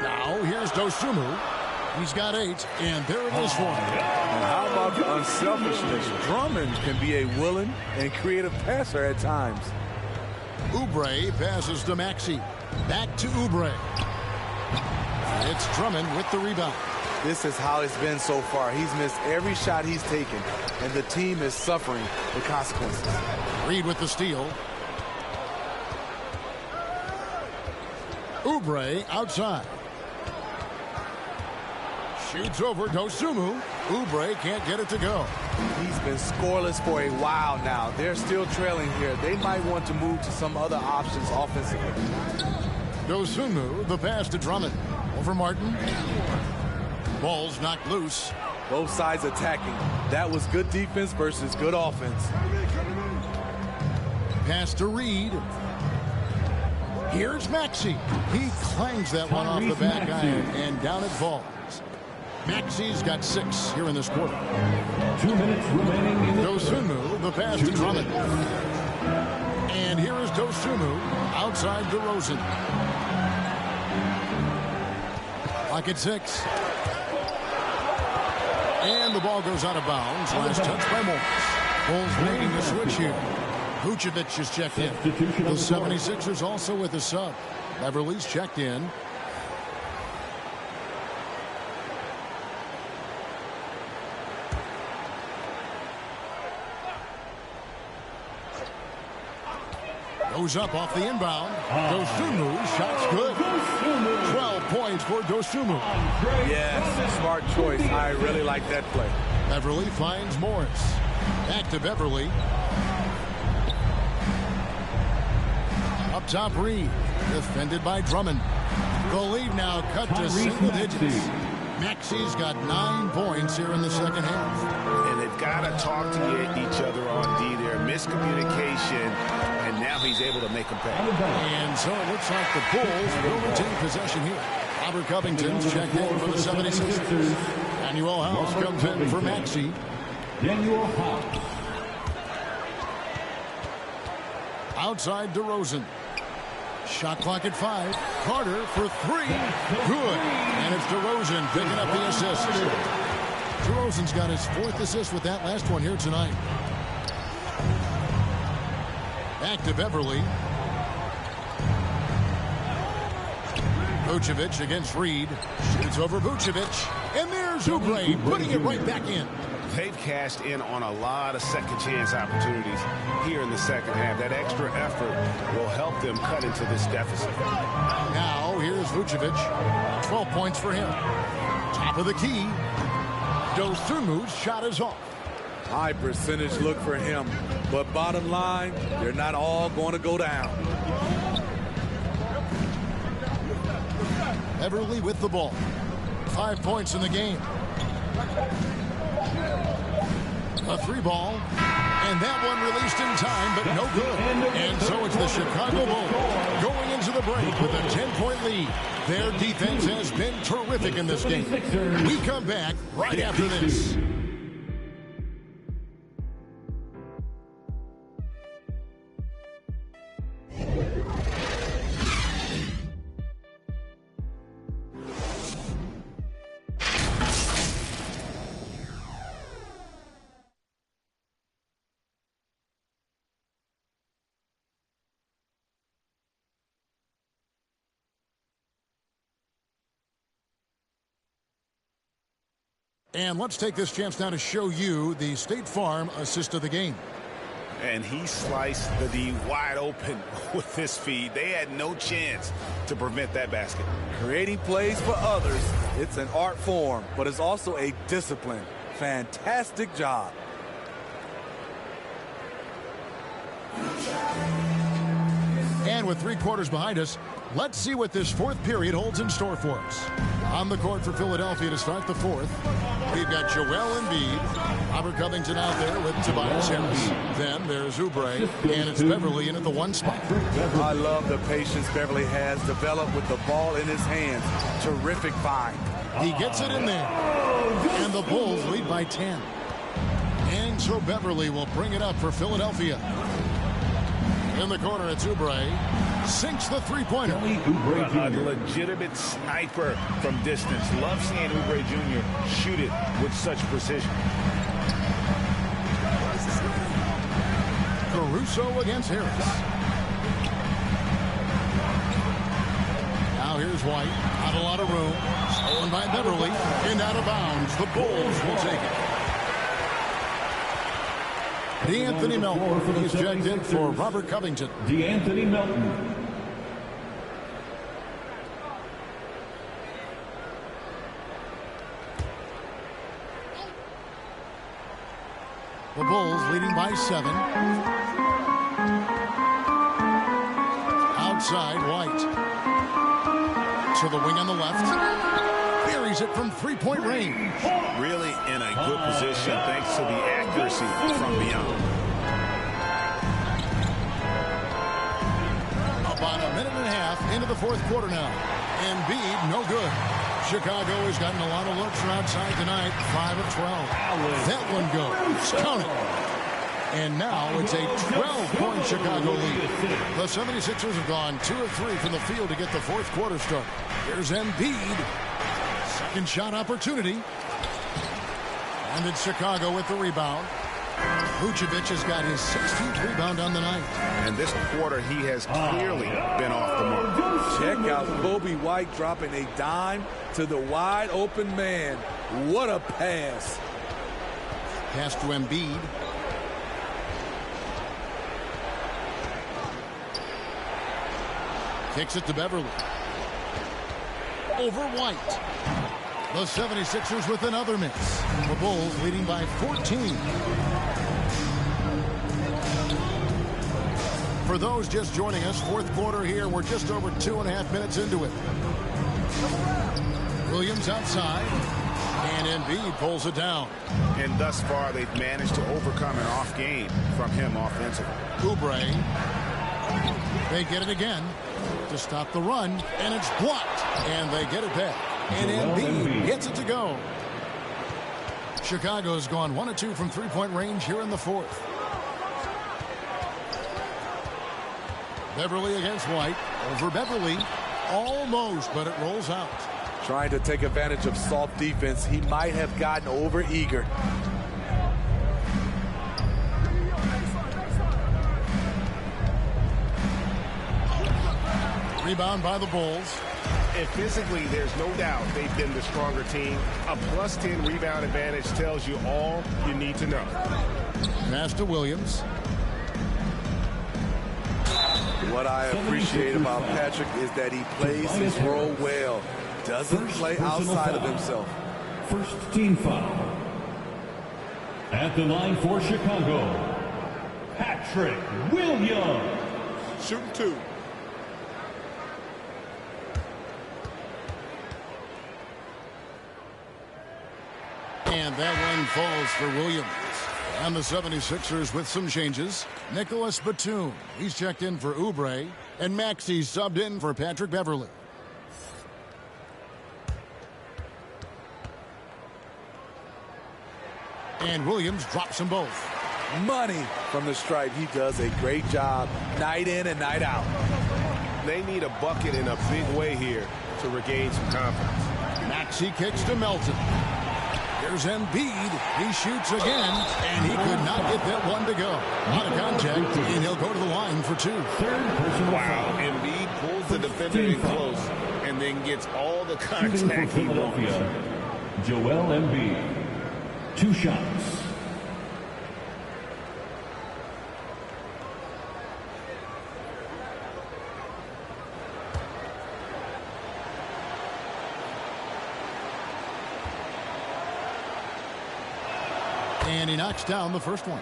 Now, here's Dosunmu. He's got 8, and there it is for him. And how about the unselfishness? Drummond can be a willing and creative passer at times. Oubre passes to Maxey. Back to Oubre. It's Drummond with the rebound. This is how it's been so far. He's missed every shot he's taken, and the team is suffering the consequences. Reed with the steal. Oubre outside. Shoots over Dosunmu. Oubre can't get it to go. He's been scoreless for a while now. They're still trailing here. They might want to move to some other options offensively. Dosunmu, the pass to Drummond. Over Martin. Ball's knocked loose. Both sides attacking. That was good defense versus good offense. Pass to Reed. Here's Maxey. He clangs that one off the back iron, and down it falls. Maxey's got 6 here in this quarter. 2 minutes remaining in the Dosunmu, the pass to Drummond. And here is Dosunmu outside DeRozan. Clock at 6. And the ball goes out of bounds. Last touch by Morris. Bulls making a switch here. Vucevic is checked in. The 76ers also with a sub. Beverly's checked in. Goes up off the inbound. Dosunmu, shot's good. 12 points for Dosunmu. Yes, smart choice. I really like that play. Beverly finds Morris. Back to Beverly. Up top, Reed. Defended by Drummond. The lead now cut to single digits. Maxi's got 9 points here in the second half. And they've got to talk to each other on D there. Miscommunication, and now he's able to make them pay. And so it looks like the Bulls will retain possession here. Robert Covington's checked in for the 76ers. Danuel House comes in for Maxey. Danuel House. Outside DeRozan. Shot clock at 5. Carter for 3. Good. And it's DeRozan picking up the assist. DeRozan's got his 4th assist with that last one here tonight. Back to Beverly. Vucevic against Reed. Shoots over Vucevic. And there's Oubre putting it right back in. They've cashed in on a lot of second chance opportunities here in the second half. That extra effort will help them cut into this deficit. Now here's Vucevic. 12 points for him. Top of the key. Dosunmu's shot is off. High percentage look for him. But bottom line, they're not all going to go down. Beverly with the ball. 5 points in the game. A 3 ball. And that one released in time, but no good. And so it's the Chicago Bulls going into the break with a 10-point lead. Their defense has been terrific in this game. We come back right after this. And let's take this chance now to show you the State Farm assist of the game. And he sliced the D wide open with this feed. They had no chance to prevent that basket. Creating plays for others, it's an art form, but it's also a discipline. Fantastic job. And with 3 quarters behind us, let's see what this 4th period holds in store for us. On the court for Philadelphia to start the 4th, we've got Joel Embiid, Robert Covington out there with Tobias Harris. Then there's Oubre, and it's Beverly in at the 1 spot. I love the patience Beverly has developed with the ball in his hands. Terrific find. He gets it in there, and the Bulls lead by 10. And so Beverly will bring it up for Philadelphia. In the corner, it's Oubre. Sinks the 3-pointer. A legitimate sniper from distance. Love seeing Oubre Jr. shoot it with such precision. Caruso against Harris. Now here's White. Not a lot of room. Stolen by Beverly. And out of bounds. The Bulls will take it. DeAnthony Melton is checked in for Robert Covington. DeAnthony Melton. The Bulls leading by 7. Outside, White. To the wing on the left. Buries it from 3-point range. Really in a good position thanks to the accuracy from beyond. About a minute and a half into the 4th quarter now. Embiid, no good. Chicago has gotten a lot of looks from outside tonight. 5 of 12. That one goes. Count it. And now it's a 12-point Chicago lead. The 76ers have gone 2 of 3 from the field to get the 4th quarter started. Here's Embiid. Second shot opportunity. And it's Chicago with the rebound. Vucevic has got his 16th rebound on the night. And this quarter, he has clearly been off the mark. Check out Kobe White dropping a dime to the wide open man. What a pass. Pass to Embiid. Kicks it to Beverly. Over White. The 76ers with another miss. The Bulls leading by 14. For those just joining us, fourth quarter here. We're just over 2.5 minutes into it. Williams outside. And Embiid pulls it down. And thus far, they've managed to overcome an off game from him offensively. Oubre. They get it again to stop the run, and it's blocked. And they get it back. And Embiid gets it to go. Chicago's gone 1 of 2 from three-point range here in the fourth. Beverly against White. Over Beverly. Almost, but it rolls out. Trying to take advantage of soft defense. He might have gotten over eager. Rebound by the Bulls. And physically, there's no doubt they've been the stronger team. A plus 10 rebound advantage tells you all you need to know. Pass to Williams. What I appreciate about Patrick is that he plays his role well. Doesn't play outside of himself. First team foul. At the line for Chicago, Patrick Williams. Shooting 2. And that one falls for Williams. And the 76ers with some changes. Nicholas Batum. He's checked in for Oubre. And Maxey subbed in for Patrick Beverly. And Williams drops them both. Money from the stripe. He does a great job night in and night out. They need a bucket in a big way here to regain some confidence. Maxey kicks to Melton. Here's Embiid. He shoots again, and he could not get that one to go. Out of contact, and he'll go to the line for 2. Wow, Embiid pulls the defender in close and then gets all the contact he wants. Joel Embiid. 2 shots. And he knocks down the first one.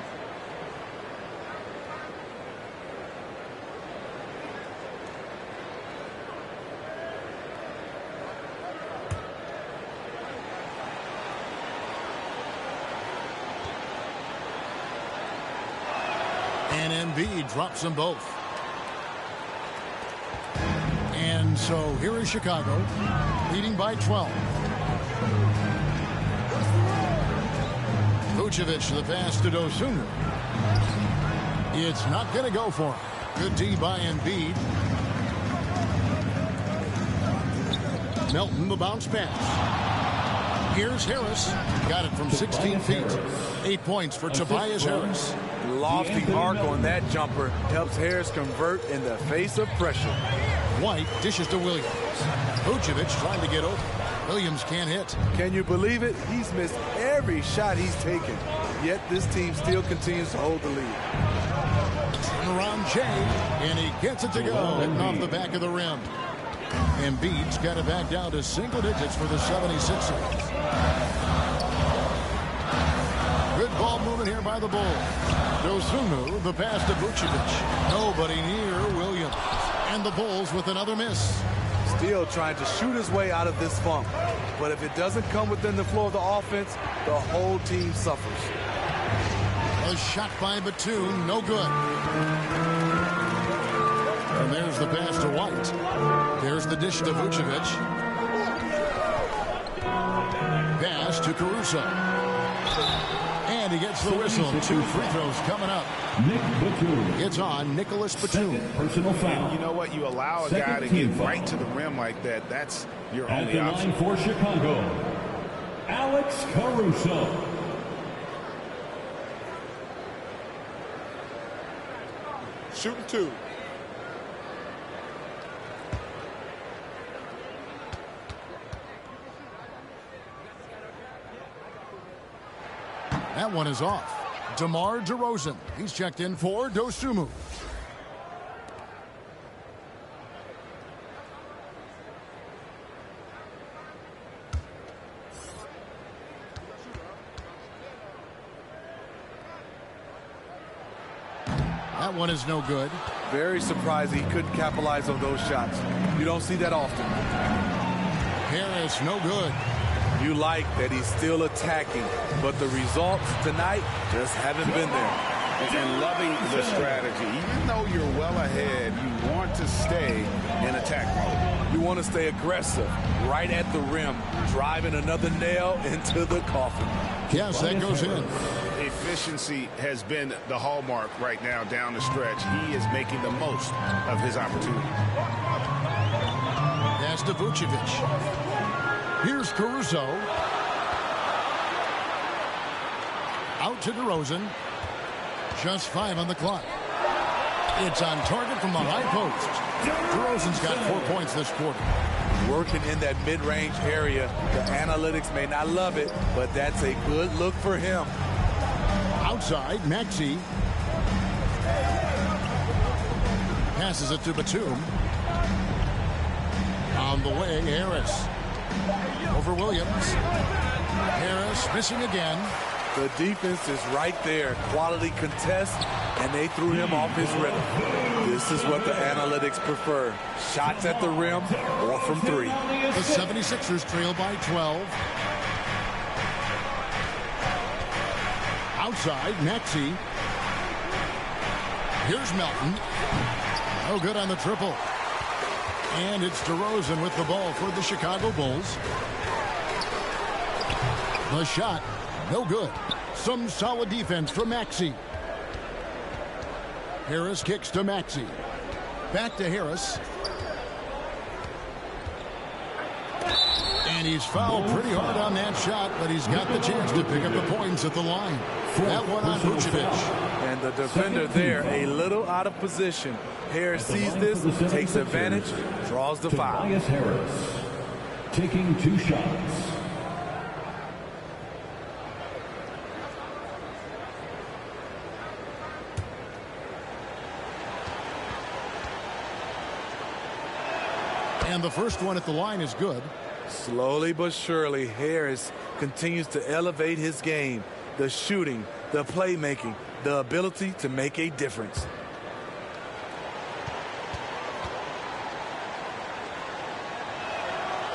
And Embiid drops them both. And so here is Chicago, leading by 12. Vucevic, the pass to Dosunmu. It's not going to go for him. Good D by Embiid. Melton, the bounce pass. Here's Harris. Got it from 16 feet. 8 points for Tobias Harris. Lofty arc on that jumper helps Harris convert in the face of pressure. White dishes to Williams. Vucevic trying to get open. Williams can't hit. Can you believe it? He's missed every shot he's taken. Yet this team still continues to hold the lead. Turn around Jay, and he gets it to go, hitting off the back of the rim. Embiid's got it back down to single digits for the 76ers. Good ball movement here by the Bulls. Dosunmu, the pass to Vucevic. Nobody near Williams. And the Bulls with another miss. Still trying to shoot his way out of this funk. But if it doesn't come within the flow of the offense, the whole team suffers. A shot by Batum, no good. And there's the pass to White. There's the dish to Vucevic. Pass to Caruso. And he gets the whistle. 2 free throws coming up. Nick Batum. It's on Nicholas Batum. Personal foul. And you know what? You allow a guy to get right to the rim like that. That's your only option. At the line for Chicago, Alex Caruso. Shooting 2. That one is off. DeMar DeRozan. He's checked in for Dosunmu. That one is no good. Very surprised he couldn't capitalize on those shots. You don't see that often. Harris, no good. You like that he's still attacking, but the results tonight just haven't been there. And loving the strategy. Even though you're well ahead, you want to stay in attack mode. You want to stay aggressive, right at the rim, driving another nail into the coffin. Yes, that goes in. Efficiency has been the hallmark right now down the stretch. He is making the most of his opportunity. Pass to Vucevic. Here's Caruso. Out to DeRozan. Just 5 on the clock. It's on target from the high post. DeRozan's got 4 points this quarter. Working in that mid-range area. The analytics may not love it, but that's a good look for him. Outside, Maxey. Passes it to Batum. On the way, Harris. Over Williams. Harris missing again. The defense is right there. Quality contest, and they threw him off his rhythm. This is what the analytics prefer. Shots at the rim or from 3. The 76ers trail by 12. Outside, Maxey. Here's Melton. No good on the triple. And it's DeRozan with the ball for the Chicago Bulls. The shot, no good. Some solid defense from Maxey. Harris kicks to Maxey. Back to Harris. And he's fouled pretty hard on that shot, but he's got the chance to pick up the points at the line. That one on Vucevic. And the defender there a little out of position. Harris sees this, takes advantage, draws the foul. Tobias Harris taking 2 shots. And the first one at the line is good. Slowly but surely, Harris continues to elevate his game. The shooting, the playmaking, the ability to make a difference.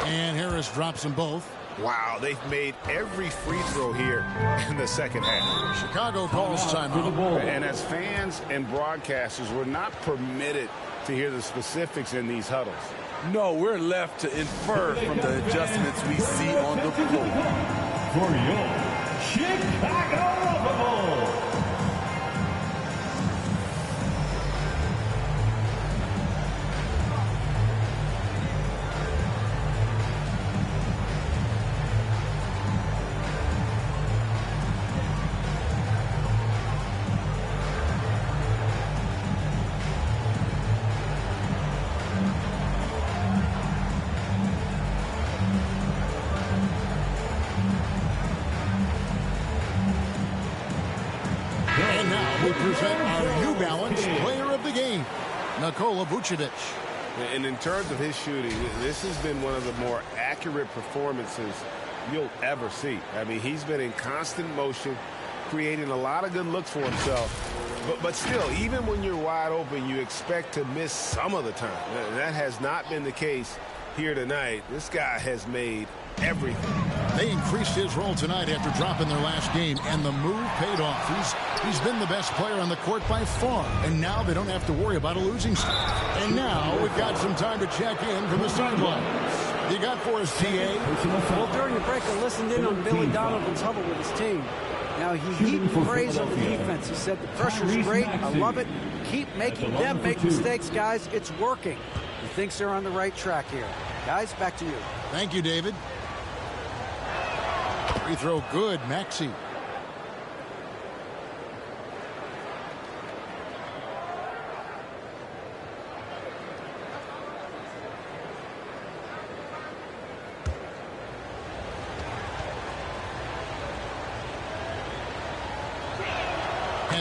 And Harris drops them both. Wow, they've made every free throw here in the second half. Chicago calls timeout. And as fans and broadcasters, we're not permitted to hear the specifics in these huddles. No, we're left to infer from the adjustments we see on the floor. For your Chicago Bulls. Present our New Balance Player of the Game, Nikola Vucevic. And in terms of his shooting, this has been one of the more accurate performances you'll ever see. I mean, he's been in constant motion, creating a lot of good looks for himself. But still, even when you're wide open, you expect to miss some of the time. That has not been the case here tonight. This guy has made everything. They increased his role tonight after dropping their last game, and the move paid off. He's been the best player on the court by far, and now they don't have to worry about a losing streak. And now we've got some time to check in from the sidelines. You got for us, TA? Well, during the break, I listened in on Billy Donovan's huddle with his team. Now, he heaped praise on the defense. He said, the pressure's great. I love it. Keep making them make mistakes, guys. It's working. He thinks they're on the right track here. Guys, back to you. Thank you, David. Free throw good, Maxey.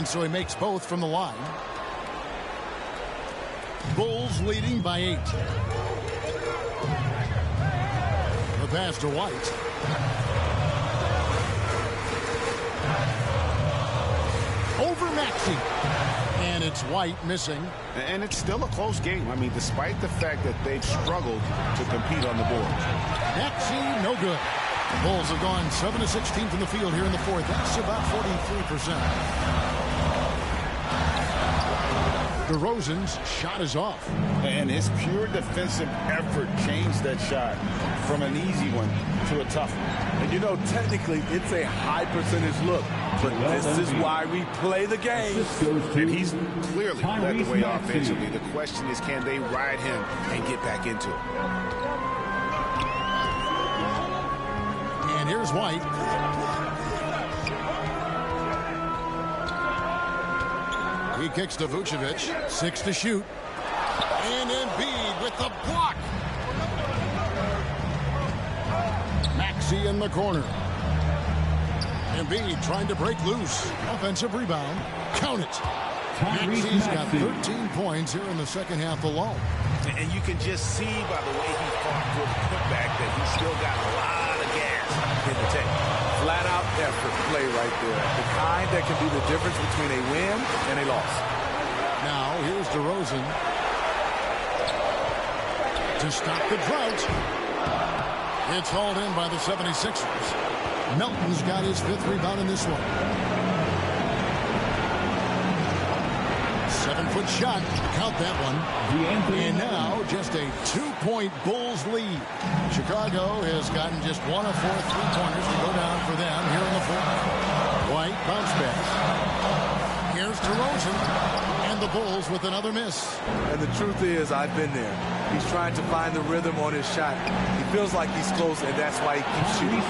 And so he makes both from the line. Bulls leading by 8. The pass to White. Over Maxey. And it's White missing. And it's still a close game. I mean, despite the fact that they've struggled to compete on the board. Maxey, no good. The Bulls have gone 7 of 16 from the field here in the fourth. That's about 43%. DeRozan's shot is off. And his pure defensive effort changed that shot from an easy one to a tough one. And you know, technically, it's a high percentage look. But this is why we play the game. And he's clearly led the way offensively. The question is, can they ride him and get back into it? And here's White. He kicks to Vucevic. 6 to shoot. And Embiid with the block. Maxey in the corner. Embiid trying to break loose. Offensive rebound. Count it. Maxey's got 13 points here in the second half alone. And you can just see by the way he fought for the putback that he's still got a lot of gas in the tank. Flat out effort play right there. The kind that can be the difference between a win and a loss. Now here's DeRozan to stop the drought. It's hauled in by the 76ers. Melton's got his 5th rebound in this one. 7-foot shot. Count that one. And now just a 2-point Bulls lead. Chicago has gotten just 1 of 4 3-pointers to go down for them here in the fourth. White bounce pass. Here's DeRozan. And the Bulls with another miss. And the truth is, I've been there. He's trying to find the rhythm on his shot. He feels like he's close, and that's why he keeps shooting.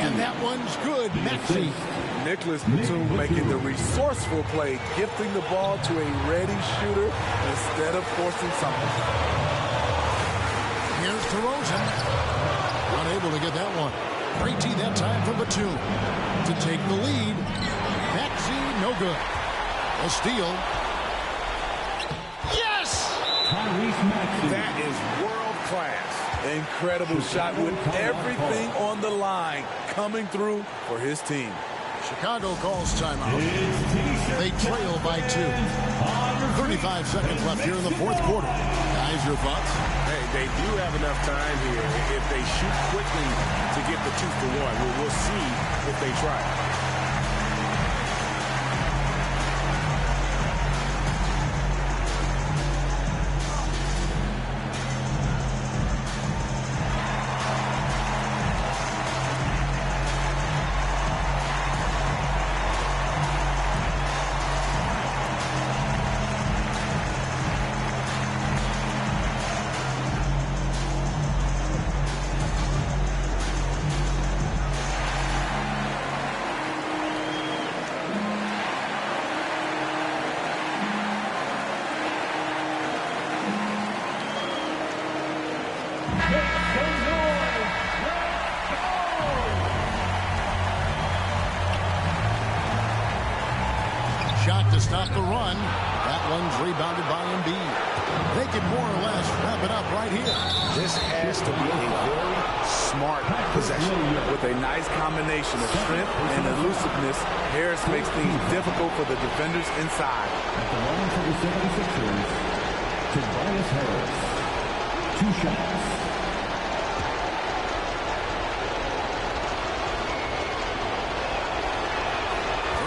And that one's good. Maxey. Nicholas Batum making the resourceful play, gifting the ball to a ready shooter instead of forcing something. Here's DeRozan. Unable to get that one. Great tee that time for Batum to take the lead. Maxey, no good. A steal. Yes! That is world class. Incredible shot with everything on the line coming through for his team. Chicago calls timeout. They trail by 2. 35 seconds left here in the fourth quarter. Guys, your thoughts? Hey, they do have enough time here. If they shoot quickly to get the 2 for 1, we'll see if they try. Shot to stop the run. That one's rebounded by Embiid. They can more or less wrap it up right here. This has to be a very smart possession. With a nice combination of strength and elusiveness, Harris makes things difficult for the defenders inside. At the line for the 76ers, Tobias Harris. 2 shots.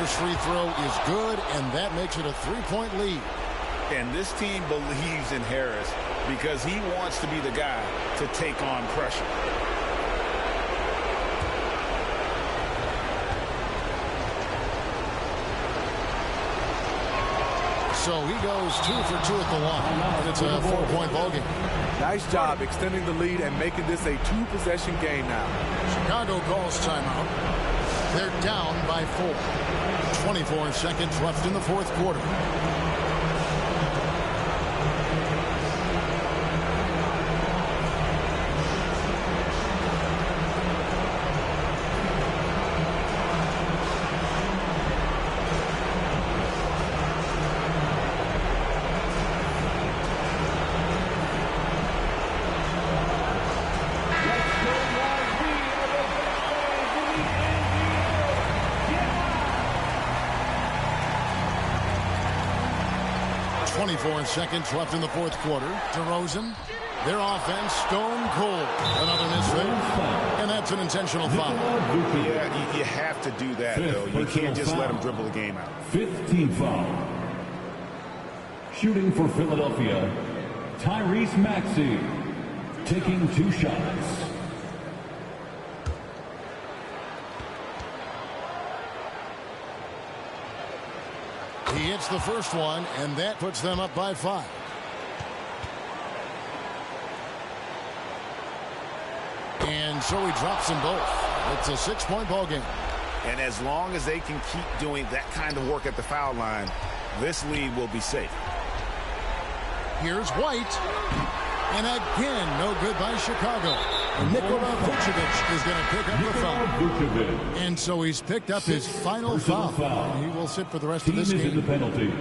First free throw is good, and that makes it a 3-point lead. And this team believes in Harris because he wants to be the guy to take on pressure. So he goes 2 for 2 at the line, and it's a 4-point ballgame. Nice job extending the lead and making this a 2-possession game now. Chicago calls timeout. They're down by 4. 24 seconds left in the fourth quarter. 34 seconds left in the fourth quarter. DeRozan, their offense stone cold. Another misread, and that's an intentional foul. Yeah, you have to do that, though. You can't just let him dribble the game out. 15th foul. Shooting for Philadelphia, Tyrese Maxey, taking 2 shots. He hits the first one, and that puts them up by 5. And so he drops them both. It's a 6-point ball game. And as long as they can keep doing that kind of work at the foul line, this lead will be safe. Here's White. And again, no good by Chicago. Nikola Vucevic is going to pick up the foul. And so he's picked up his final foul. He will sit for the rest of this game. In the penalty.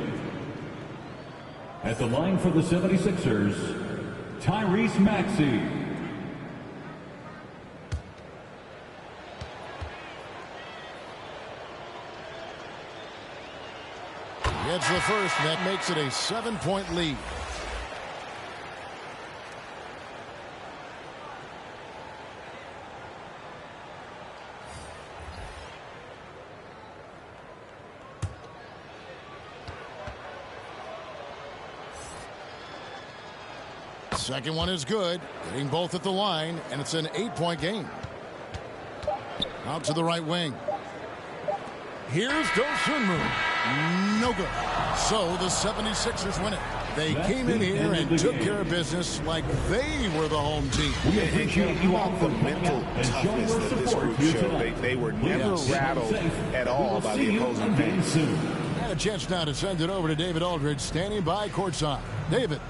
At the line for the 76ers, Tyrese Maxey. Gets the first, and that makes it a 7-point lead. Second one is good, getting both at the line, and it's an 8-point game. Out to the right wing. Here's Dosunmu. No good. So the 76ers win it. They came in here and took care of business like they were the home team. You want the mental toughness that this group showed. They were never rattled at all by the opposing team. Had a chance now to send it over to David Aldridge, standing by courtside. David.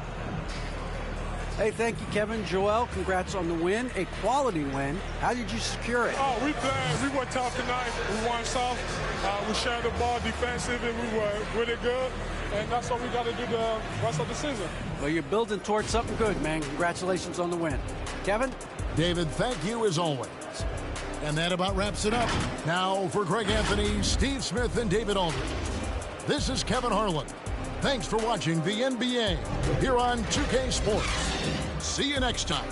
Hey, thank you, Kevin. Joel, congrats on the win. A quality win. How did you secure it? Oh, we played. We were tough tonight. We won soft. We shared the ball defensive, and we were really good. And that's what we got to do the rest of the season. Well, you're building towards something good, man. Congratulations on the win. Kevin? David, thank you as always. And that about wraps it up. Now for Greg Anthony, Steve Smith, and David Aldridge. This is Kevin Harlan. Thanks for watching the NBA here on 2K Sports. See you next time.